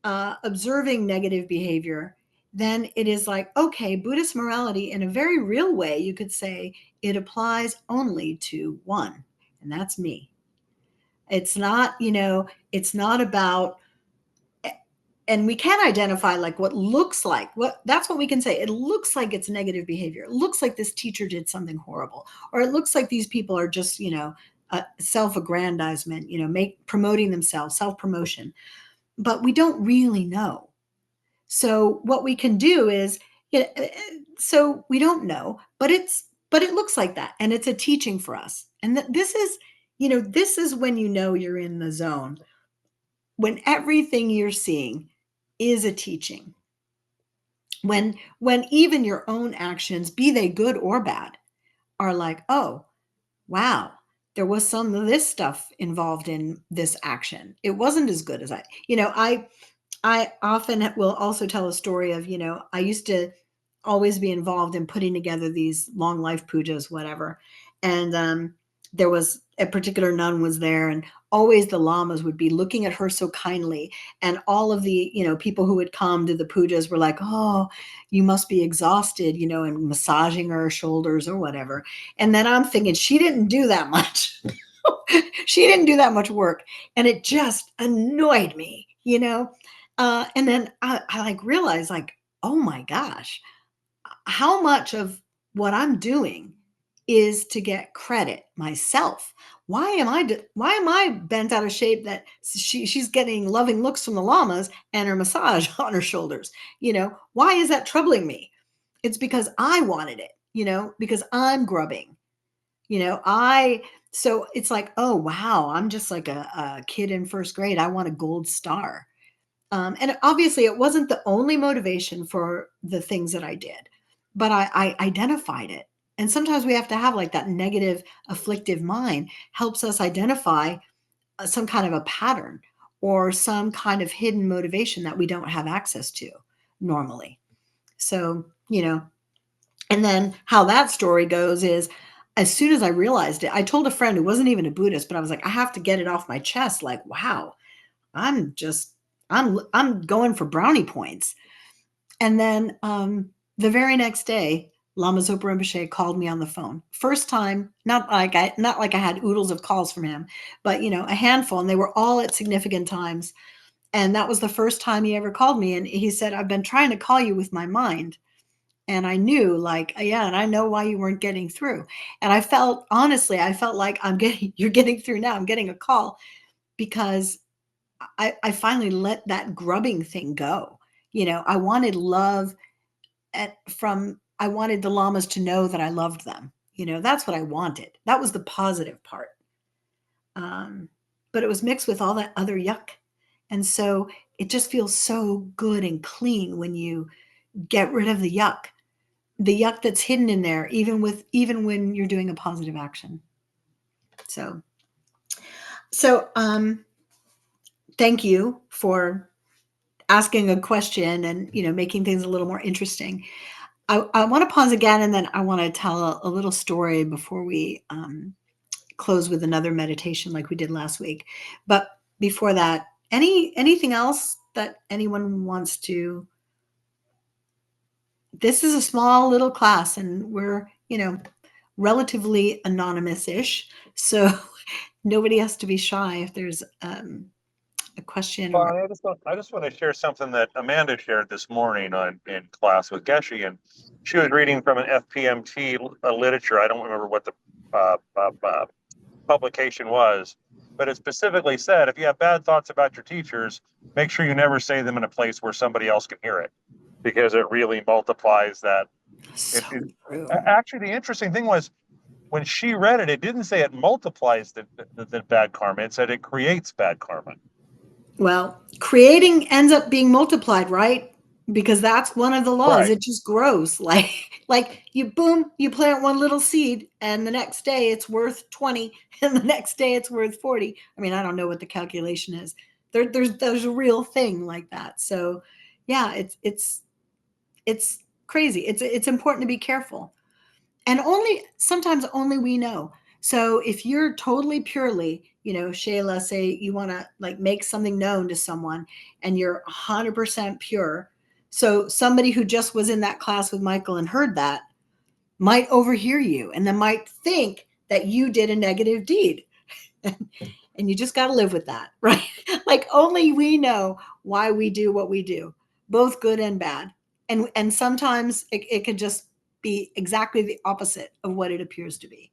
observing negative behavior, then it is like, okay, Buddhist morality in a very real way, you could say it applies only to one, and that's me. It's not, it's not about, and we can identify like what looks like what that's what we can say. It looks like it's negative behavior. It looks like this teacher did something horrible, or it looks like these people are just, self-aggrandizement, promoting themselves, self-promotion, but we don't really know. So what we can do is, so we don't know, but it looks like that, and it's a teaching for us. And this is, this is when you're in the zone, when everything you're seeing is a teaching. When even your own actions, be they good or bad, are like, oh, wow, there was some of this stuff involved in this action. It wasn't as good as I often will also tell a story of, I used to always be involved in putting together these long life pujas, whatever. And there was a particular nun was there, and always the lamas would be looking at her so kindly. And all of the, people who would come to the pujas were like, oh, you must be exhausted, and massaging her shoulders or whatever. And then I'm thinking, she didn't do that much. She didn't do that much work. And it just annoyed me, and then I like realized, like, oh my gosh, how much of what I'm doing is to get credit myself. Why am I bent out of shape that she's getting loving looks from the lamas and her massage on her shoulders? Why is that troubling me? It's because I wanted it, because I'm grubbing, I so it's like, oh wow, I'm just like a kid in first grade. I want a gold star. And obviously, it wasn't the only motivation for the things that I did, but I identified it. And sometimes we have to have like that negative, afflictive mind helps us identify some kind of a pattern or some kind of hidden motivation that we don't have access to normally. So, and then how that story goes is, as soon as I realized it, I told a friend who wasn't even a Buddhist, but I was like, I have to get it off my chest. Like, wow, I'm just I'm going for brownie points. And then the very next day, Lama Zopa Rinpoche called me on the phone. First time, not like I had oodles of calls from him, but a handful, and they were all at significant times. And that was the first time he ever called me. And he said, I've been trying to call you with my mind. And I knew, like, yeah, and I know why you weren't getting through. And honestly, I felt like you're getting through now. I'm getting a call because I finally let that grubbing thing go. I wanted love I wanted the lamas to know that I loved them. That's what I wanted. That was the positive part. Um, but it was mixed with all that other yuck. And so it just feels so good and clean when you get rid of the yuck that's hidden in there, even when you're doing a positive action. So thank you for asking a question and making things a little more interesting. I want to pause again, and then I want to tell a little story before we close with another meditation like we did last week. But before that, anything else that anyone wants to? This is a small little class, and we're relatively anonymous-ish, so nobody has to be shy if there's a question. Well, I just want to share something that Amanda shared this morning in class with Geshe, and she was reading from an FPMT literature. I don't remember what the publication was, but it specifically said if you have bad thoughts about your teachers, make sure you never say them in a place where somebody else can hear it, because it really multiplies that. So true. Actually, the interesting thing was when she read it, it didn't say it multiplies the bad karma. It said it creates bad karma. Well, creating ends up being multiplied, right? Because that's one of the laws. Right. It just grows. Like you plant one little seed, and the next day it's worth 20, and the next day it's worth 40. I mean, I don't know what the calculation is. There's a real thing like that. So yeah, it's it's crazy. It's important to be careful. And sometimes only we know. So if you're totally purely, Shayla, say you want to like make something known to someone and you're 100% pure. So somebody who just was in that class with Michael and heard that might overhear you and then might think that you did a negative deed. And you just got to live with that, right? Like only we know why we do what we do, both good and bad. And sometimes it could just be exactly the opposite of what it appears to be.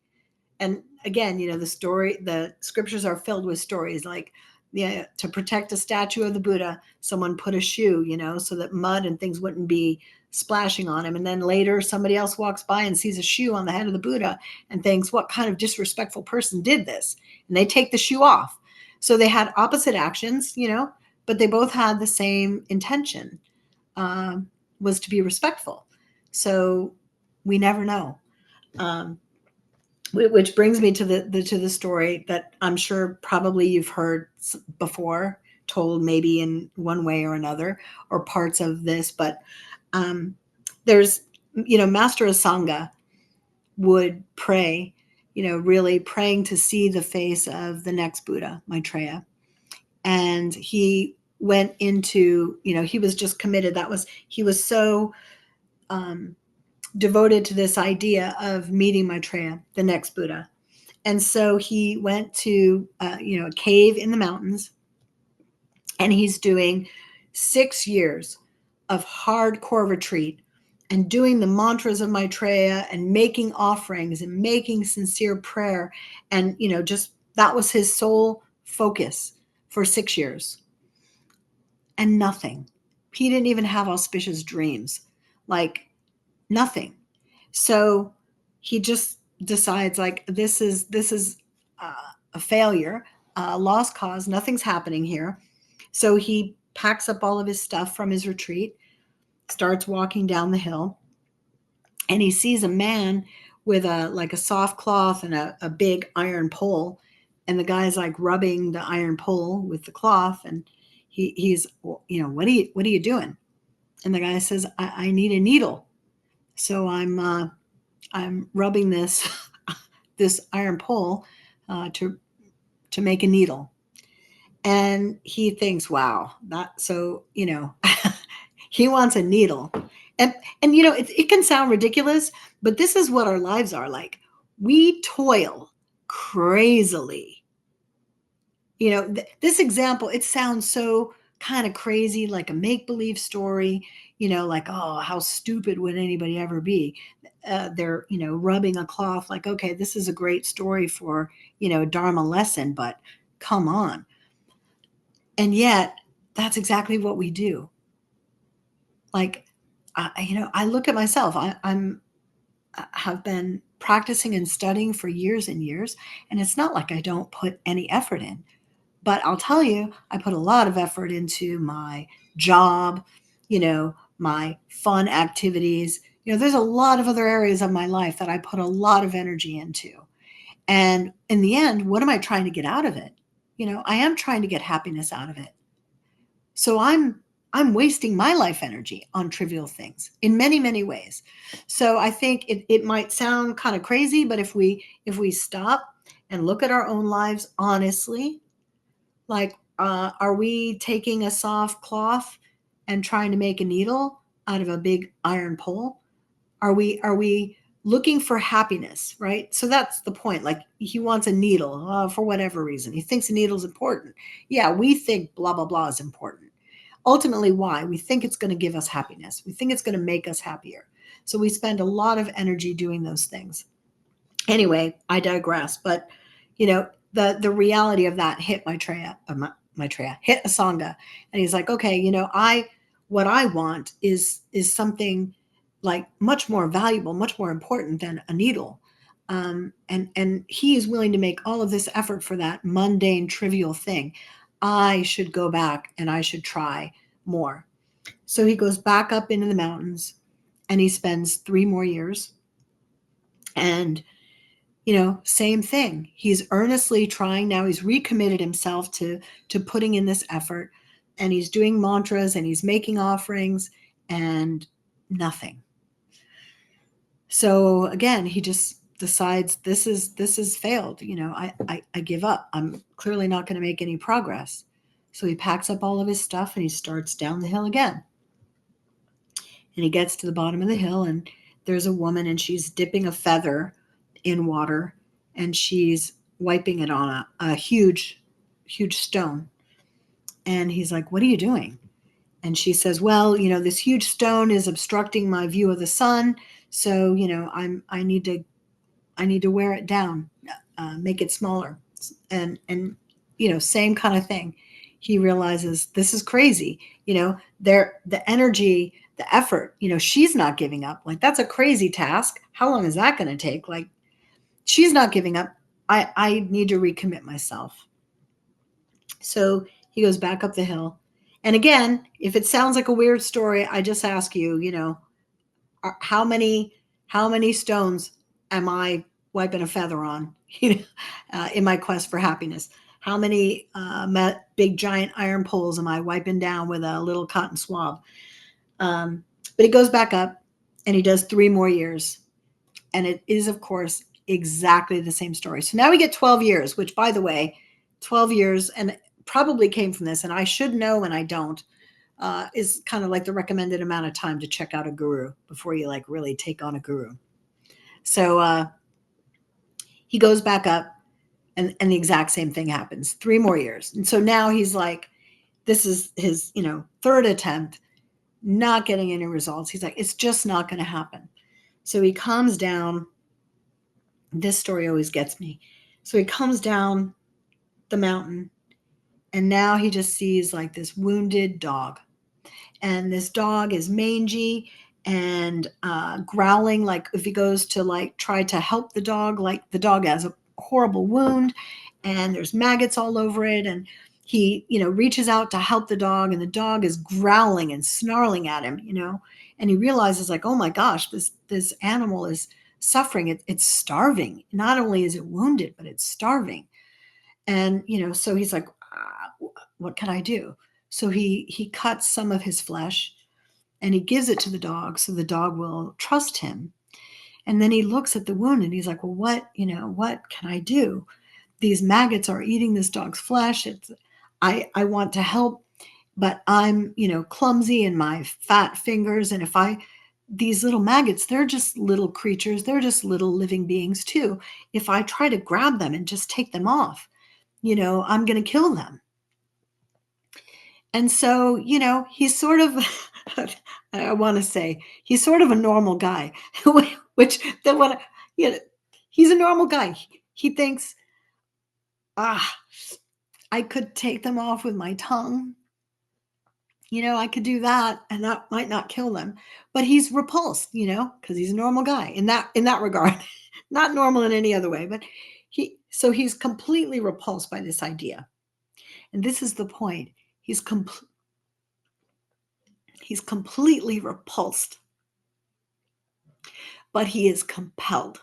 And again, the scriptures are filled with stories like, yeah, to protect a statue of the Buddha, someone put a shoe, so that mud and things wouldn't be splashing on him. And then later somebody else walks by and sees a shoe on the head of the Buddha and thinks, what kind of disrespectful person did this? And they take the shoe off. So they had opposite actions, but they both had the same intention, was to be respectful. So we never know. Which brings me to the story that I'm sure probably you've heard before, told maybe in one way or another, or parts of this. But there's, Master Asanga would pray, really praying to see the face of the next Buddha, Maitreya. And he went into, he was just committed. He was so devoted to this idea of meeting Maitreya, the next Buddha. And so he went to, a cave in the mountains, and he's doing 6 years of hardcore retreat and doing the mantras of Maitreya and making offerings and making sincere prayer. And, just that was his sole focus for 6 years. And nothing. He didn't even have auspicious dreams, like nothing. So he just decides like, this is a failure, a lost cause. Nothing's happening here. So he packs up all of his stuff from his retreat, starts walking down the hill, and he sees a man with a soft cloth and a big iron pole. And the guy's like rubbing the iron pole with the cloth. And he's, what are you doing? And the guy says, I need a needle. So I'm rubbing this iron pole to make a needle. And he thinks, wow, he wants a needle. And it can sound ridiculous, but this is what our lives are like. We toil crazily. This example, it sounds so kind of crazy, like a make-believe story, like, oh, how stupid would anybody ever be? They're, rubbing a cloth like, okay, this is a great story for, a Dharma lesson, but come on. And yet that's exactly what we do. Like, I look at myself, I have been practicing and studying for years and years, and it's not like I don't put any effort in. But I'll tell you, I put a lot of effort into my job, my fun activities. There's a lot of other areas of my life that I put a lot of energy into. And in the end, what am I trying to get out of it? I am trying to get happiness out of it. So I'm wasting my life energy on trivial things in many, many ways. So I think it might sound kind of crazy, but if we stop and look at our own lives honestly, like, are we taking a soft cloth and trying to make a needle out of a big iron pole? Are we looking for happiness, right? So that's the point. Like, he wants a needle for whatever reason. He thinks a needle is important. Yeah, we think blah, blah, blah is important. Ultimately, why? We think it's going to give us happiness. We think it's going to make us happier. So we spend a lot of energy doing those things. Anyway, I digress. But, the reality of that hit Maitreya, hit Asanga. And he's like, okay, what I want is something like much more valuable, much more important than a needle. And he is willing to make all of this effort for that mundane, trivial thing. I should go back and I should try more. So he goes back up into the mountains and he spends 3 more years. And, same thing. He's earnestly trying now. He's recommitted himself to putting in this effort, and he's doing mantras and he's making offerings, and nothing. So again, he just decides this is failed. I give up. I'm clearly not going to make any progress. So he packs up all of his stuff and he starts down the hill again. And he gets to the bottom of the hill, and there's a woman, and she's dipping a feather in water, and she's wiping it on a huge, huge stone. And he's like, "What are you doing?" And she says, "Well, this huge stone is obstructing my view of the sun. So, I need to wear it down, make it smaller." And same kind of thing. He realizes this is crazy. The energy, the effort, she's not giving up. Like, that's a crazy task. How long is that going to take? Like, she's not giving up. I need to recommit myself. So he goes back up the hill. And again, if it sounds like a weird story, I just ask you, how many stones am I wiping a feather on, in my quest for happiness? How many big giant iron poles am I wiping down with a little cotton swab? But he goes back up and he does 3 more years. And it is, of course, exactly the same story. So now we get 12 years, which, by the way, 12 years, and probably came from this, and I should know and I don't, is kind of like the recommended amount of time to check out a guru before you like really take on a guru. So he goes back up and the exact same thing happens. 3 more years. And so now he's like, this is his, 3rd attempt, not getting any results. He's like, it's just not going to happen. So he comes down. This story always gets me. So he comes down the mountain, and now he just sees like this wounded dog. And this dog is mangy and growling, like if he goes to like try to help the dog, like the dog has a horrible wound and there's maggots all over it. And he, reaches out to help the dog, and the dog is growling and snarling at him, and he realizes like, oh my gosh, this animal is suffering. It's starving. Not only is it wounded, but it's starving. And, so he's like, what can I do? So he cuts some of his flesh and he gives it to the dog so the dog will trust him. And then he looks at the wound and he's like, well, what can I do? These maggots are eating this dog's flesh. I want to help, but I'm, clumsy in my fat fingers. And these little maggots, they're just little creatures. They're just little living beings too. If I try to grab them and just take them off, I'm going to kill them. And so, he's sort of, I want to say, he's sort of a normal guy, which then when, he's a normal guy. He thinks, I could take them off with my tongue. I could do that and that might not kill them, but he's repulsed, because he's a normal guy in that regard, not normal in any other way, but he's completely repulsed by this idea. And this is the point. He's completely repulsed, but he is compelled.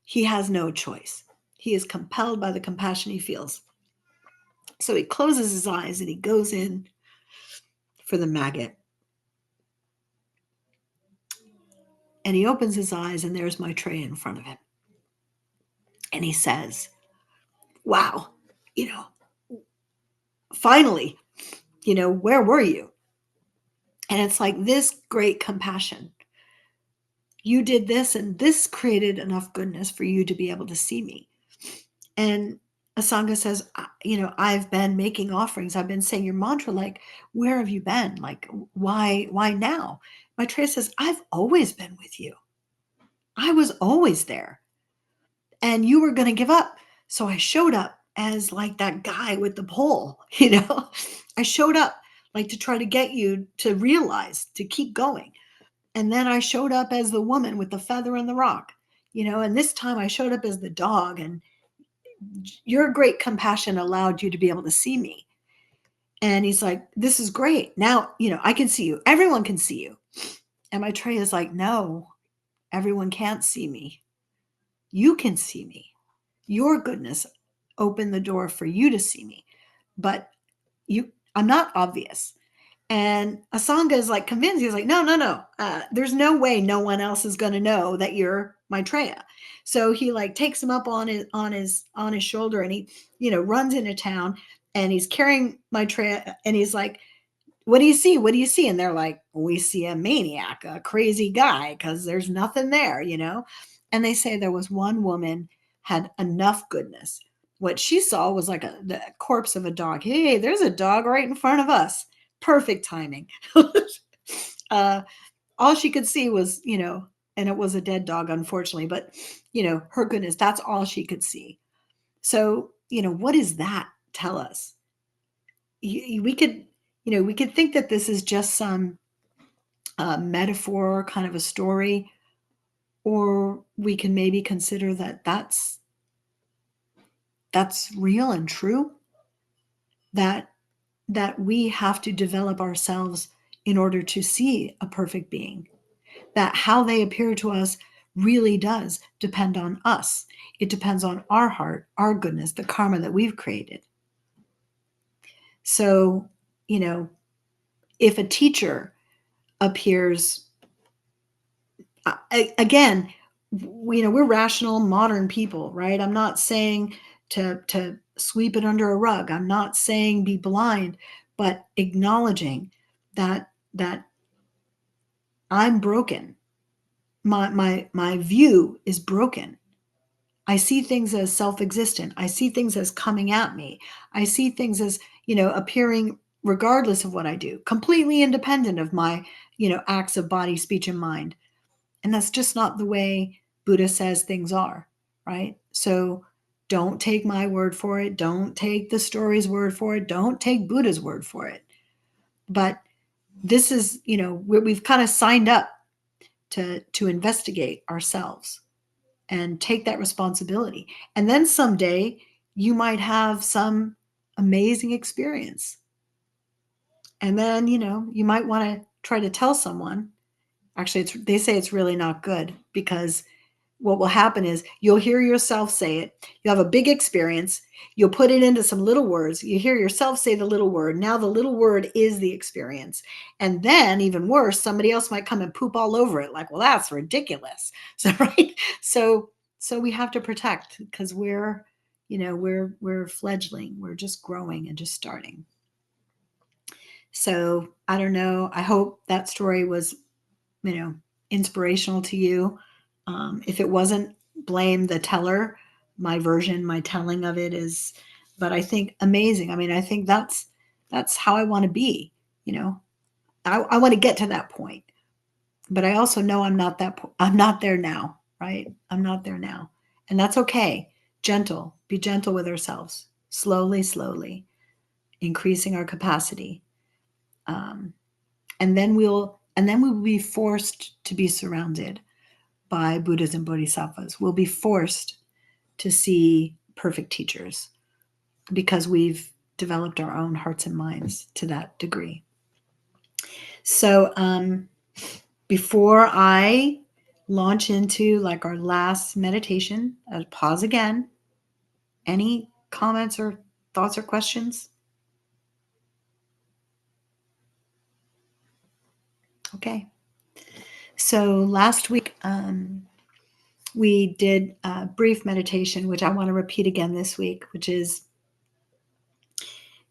He has no choice. He is compelled by the compassion he feels. So he closes his eyes and he goes in for the maggot. And he opens his eyes and there's Maitreya in front of him. And he says, wow, finally, where were you? And it's like this great compassion. You did this, and this created enough goodness for you to be able to see me. And Asanga says, I've been making offerings. I've been saying your mantra, like, where have you been? Like, why now? Maitreya says, I've always been with you. I was always there. And you were going to give up. So I showed up as like that guy with the pole, I showed up like to try to get you to realize, to keep going. And then I showed up as the woman with the feather and the rock, and this time I showed up as the dog, and your great compassion allowed you to be able to see me. And he's like, this is great. Now, I can see you. Everyone can see you. And Maitreya is like, no, everyone can't see me. You can see me. Your goodness opened the door for you to see me. But I'm not obvious. And Asanga is like convinced. He's like, no. There's no way no one else is going to know that you're Maitreya. So he like takes him up on his shoulder, and he, runs into town, and he's carrying Maitreya, and he's like, what do you see? What do you see? And they're like, we see a maniac, a crazy guy, because there's nothing there, And they say there was one woman had enough goodness. What she saw was like the corpse of a dog. Hey, there's a dog right in front of us. Perfect timing. All she could see was, and it was a dead dog, unfortunately, but, her goodness, that's all she could see. So, what does that tell us? We could, we could think that this is just some metaphor, kind of a story, or we can maybe consider that that's real and true, that we have to develop ourselves in order to see a perfect being, that how they appear to us really does depend on us. It depends on our heart, our goodness, the karma that we've created. So, if a teacher appears, again, we're rational modern people, right? I'm not saying to sweep it under a rug. I'm not saying be blind, but acknowledging that I'm broken. My view is broken. I see things as self-existent. I see things as coming at me. I see things as, appearing regardless of what I do, completely independent of my, acts of body, speech, and mind. And that's just not the way Buddha says things are, right? So don't take my word for it. Don't take the story's word for it. Don't take Buddha's word for it. But this is, we've kind of signed up to investigate ourselves and take that responsibility. And then someday you might have some amazing experience. And then, you might want to try to tell someone. Actually, they say it's really not good, because what will happen is you'll hear yourself say it. You'll have a big experience. You'll put it into some little words. You hear yourself say the little word. Now the little word is the experience. And then even worse, somebody else might come and poop all over it. Like, well, that's ridiculous. So, right. So we have to protect, because we're fledgling. We're just growing and just starting. So I don't know. I hope that story was, inspirational to you. If it wasn't, blame the teller. My version, my telling of it is, but I think amazing. I mean, I think that's how I want to be. I want to get to that point, but I also know I'm not I'm not there now, right? I'm not there now, and that's okay. Be gentle with ourselves. Slowly, increasing our capacity, and then we will be forced to be surrounded by Buddhas and Bodhisattvas. We'll be forced to see perfect teachers, because we've developed our own hearts and minds to that degree. So before I launch into like our last meditation, I'll pause again. Any comments or thoughts or questions? Okay. So last week, we did a brief meditation, which I want to repeat again this week, which is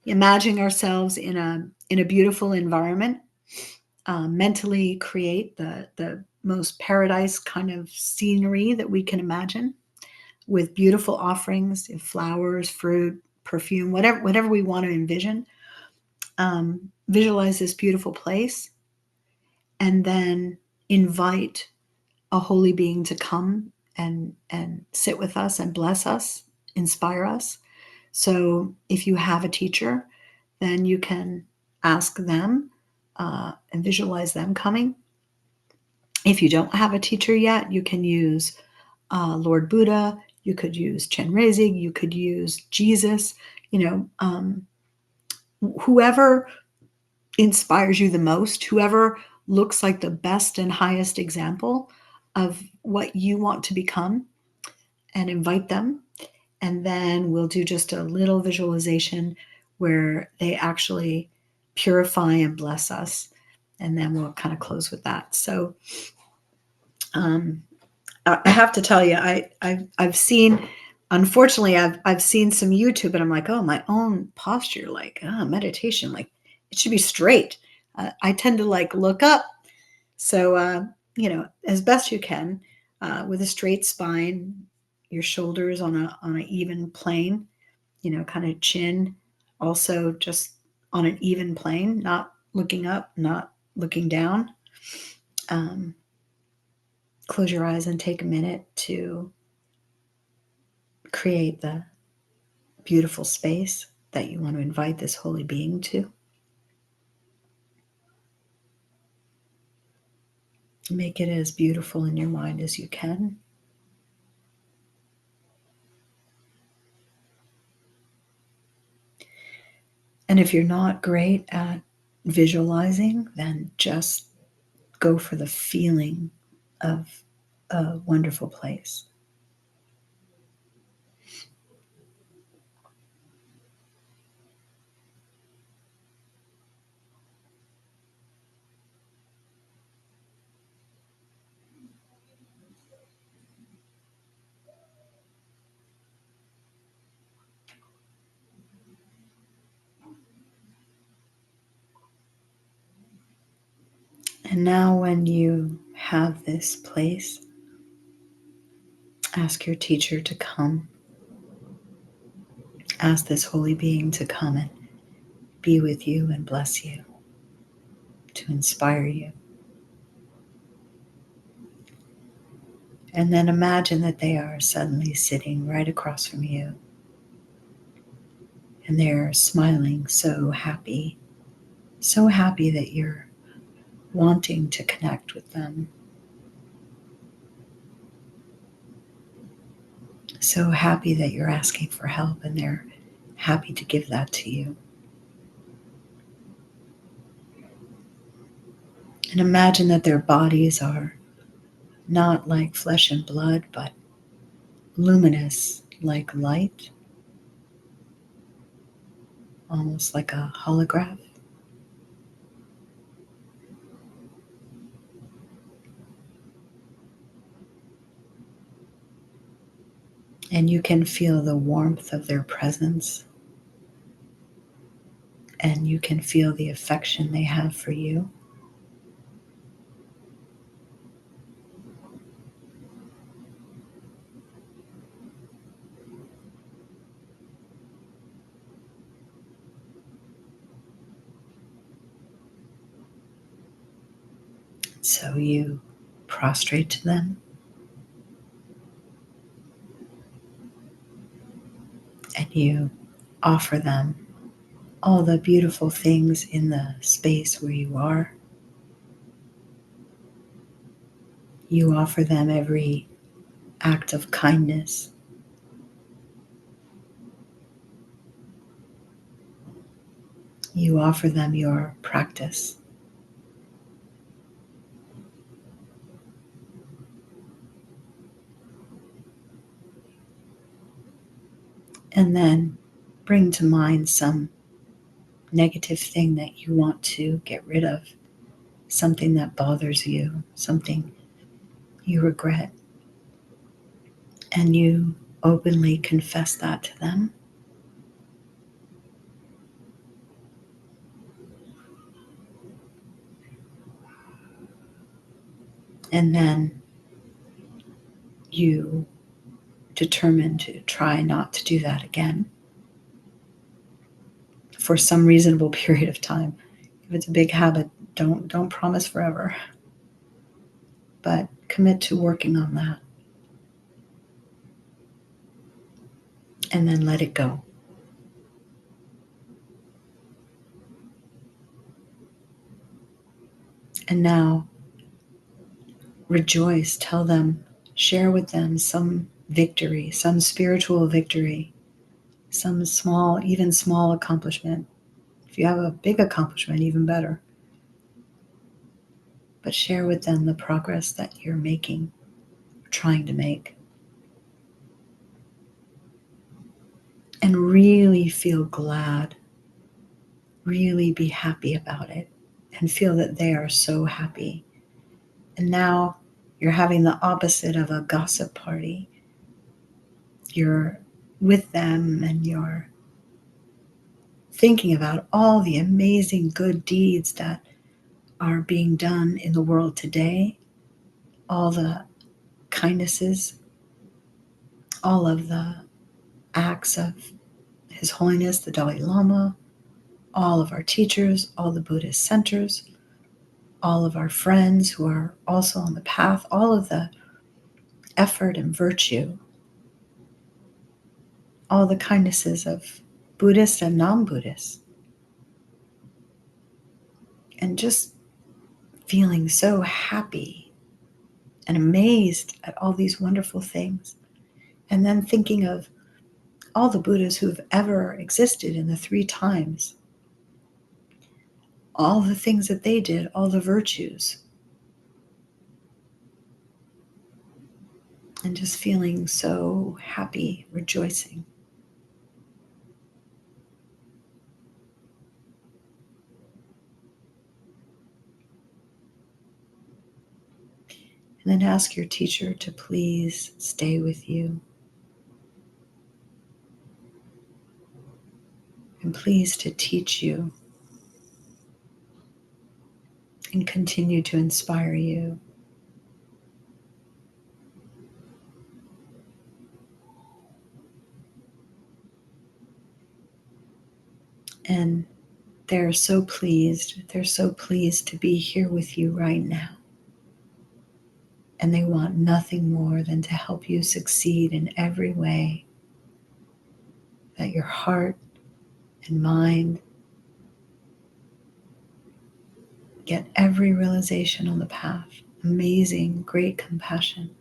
imagining ourselves in a beautiful environment. Mentally create the most paradise kind of scenery that we can imagine, with beautiful offerings, flowers, fruit, perfume, whatever we want to envision. Visualize this beautiful place, and then invite a holy being to come and sit with us and bless us, inspire us. So if you have a teacher, then you can ask them and visualize them coming. If you don't have a teacher yet, you can use Lord Buddha, you could use Chenrezig, you could use Jesus, whoever inspires you the most, whoever looks like the best and highest example of what you want to become, and invite them. And then we'll do just a little visualization where they actually purify and bless us. And then we'll kind of close with that. So I have to tell you, I've seen, unfortunately, I've seen some YouTube, and I'm like, oh, my own posture, like meditation, like it should be straight. I tend to like look up. So as best you can, with a straight spine, your shoulders on an even plane, kind of chin, also just on an even plane, not looking up, not looking down. Close your eyes and take a minute to create the beautiful space that you want to invite this holy being to. Make it as beautiful in your mind as you can. And if you're not great at visualizing, then just go for the feeling of a wonderful place. And now when you have this place, ask your teacher to come. Ask this holy being to come and be with you and bless you, to inspire you. And then imagine that they are suddenly sitting right across from you. And they're smiling so happy that you're wanting to connect with them. So happy that you're asking for help, and they're happy to give that to you. And imagine that their bodies are not like flesh and blood, but luminous like light, almost like a holograph. And you can feel the warmth of their presence, and you can feel the affection they have for you. So you prostrate to them, and you offer them all the beautiful things in the space where you are. You offer them every act of kindness. You offer them your practice. And then bring to mind some negative thing that you want to get rid of, something that bothers you, something you regret. And you openly confess that to them. And then you determine to try not to do that again for some reasonable period of time. If it's a big habit, don't promise forever, but commit to working on that. And then let it go. And now rejoice, tell them, share with them some victory, some spiritual victory, some small, even small accomplishment. If you have a big accomplishment, even better. But share with them the progress that you're making, trying to make. And really feel glad really be happy about it and feel that they are so happy. And now you're having the opposite of a gossip party. You're with them and you're thinking about all the amazing good deeds that are being done in the world today, all the kindnesses, all of the acts of His Holiness the Dalai Lama, all of our teachers, all the Buddhist centers, all of our friends who are also on the path, all of the effort and virtue, all the kindnesses of Buddhists and non-Buddhists, and just feeling so happy and amazed at all these wonderful things. And then thinking of all the Buddhas who've ever existed in the 3 times, all the things that they did, all the virtues, and just feeling so happy, rejoicing. And then ask your teacher to please stay with you. And please to teach you and continue to inspire you. And they're so pleased to be here with you right now. And they want nothing more than to help you succeed in every way, that your heart and mind get every realization on the path. Amazing, great compassion,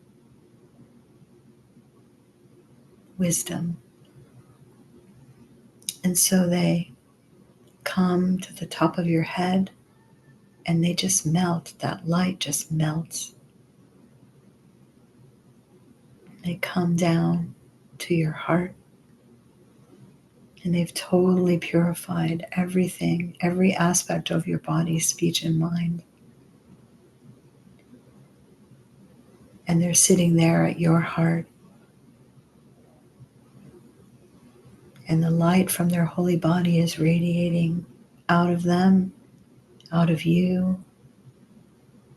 wisdom. And so they come to the top of your head and they just melt. That light just melts. They come down to your heart and they've totally purified everything, every aspect of your body, speech, and mind. And they're sitting there at your heart. And the light from their holy body is radiating out of them, out of you,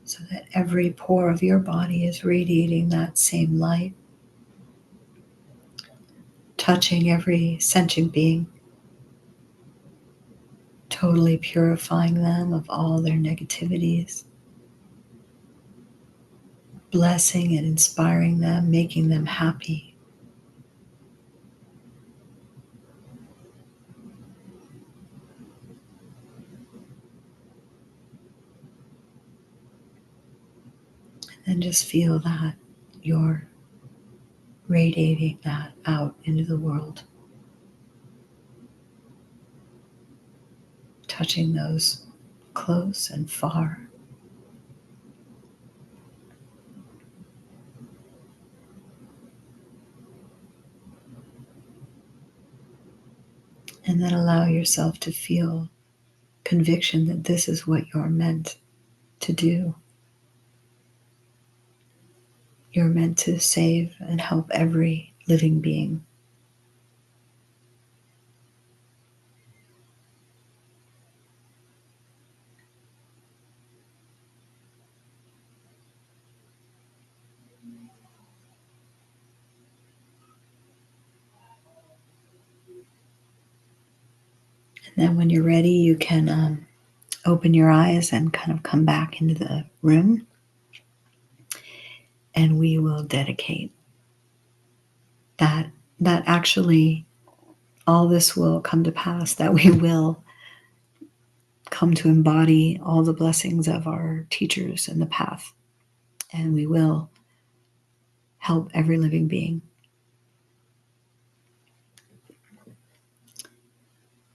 so that every pore of your body is radiating that same light, touching every sentient being, totally purifying them of all their negativities, blessing and inspiring them, making them happy. And just feel that you're radiating that out into the world, touching those close and far. And then allow yourself to feel conviction that this is what you're meant to do. You're meant to save and help every living being. And then when you're ready, you can open your eyes and kind of come back into the room. And we will dedicate that actually all this will come to pass, that we will come to embody all the blessings of our teachers in the path. And we will help every living being.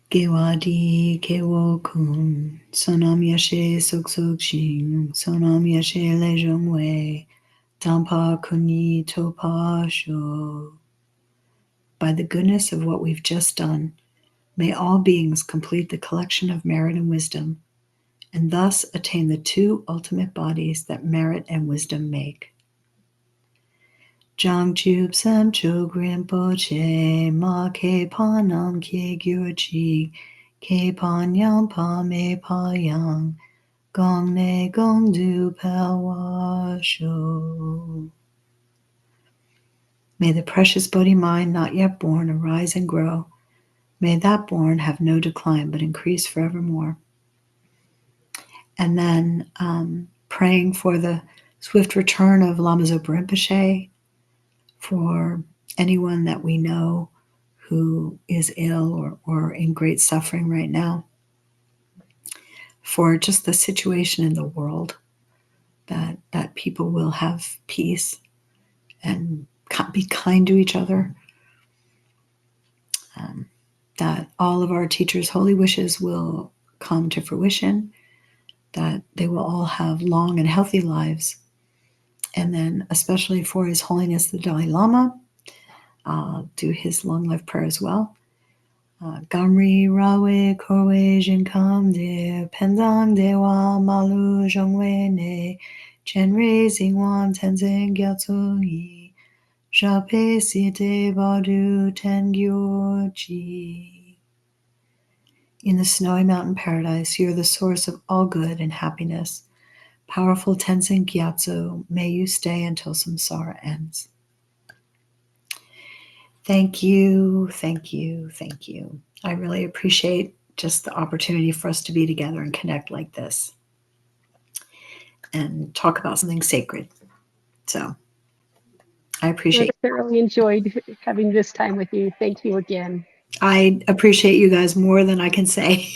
Gewadi kewo kun, sonam yashe sok shing, sonam yashe lejong wei, tampa kuni topa sho. By the goodness of what we've just done, May all beings complete the collection of merit and wisdom, and thus attain the two ultimate bodies that merit and wisdom make. Jangchub Samchog Rinpoche Ma Ke Panam Ke Gyurchi Ke Panyam Pa Me Pa Yang Gong Ne Gong Du Palwa Sho. May the precious Bodhi mind not yet born arise and grow. May that born have no decline but increase forevermore. And then praying for the swift return of Lama Zopa Rinpoche, for anyone that we know who is ill or in great suffering right now, for just the situation in the world, that people will have peace and be kind to each other, that all of our teachers' holy wishes will come to fruition, that they will all have long and healthy lives. And then especially for His Holiness the Dalai Lama, I'll do his long life prayer as well. Gamri Rawe Korwe Jinkam De Pendang Dewa Malu Zhongwei Ne Chenrei Xingwan Tenzin Gyatso Yi Jape Siete Badu Tengyo Ji. In the snowy mountain paradise, you're the source of all good and happiness. Powerful Tenzin Gyatso, may you stay until samsara ends. Thank you, thank you, thank you. I really appreciate just the opportunity for us to be together and connect like this and talk about something sacred. So I appreciate I thoroughly enjoyed having this time with you. Thank you again. I appreciate you guys more than I can say.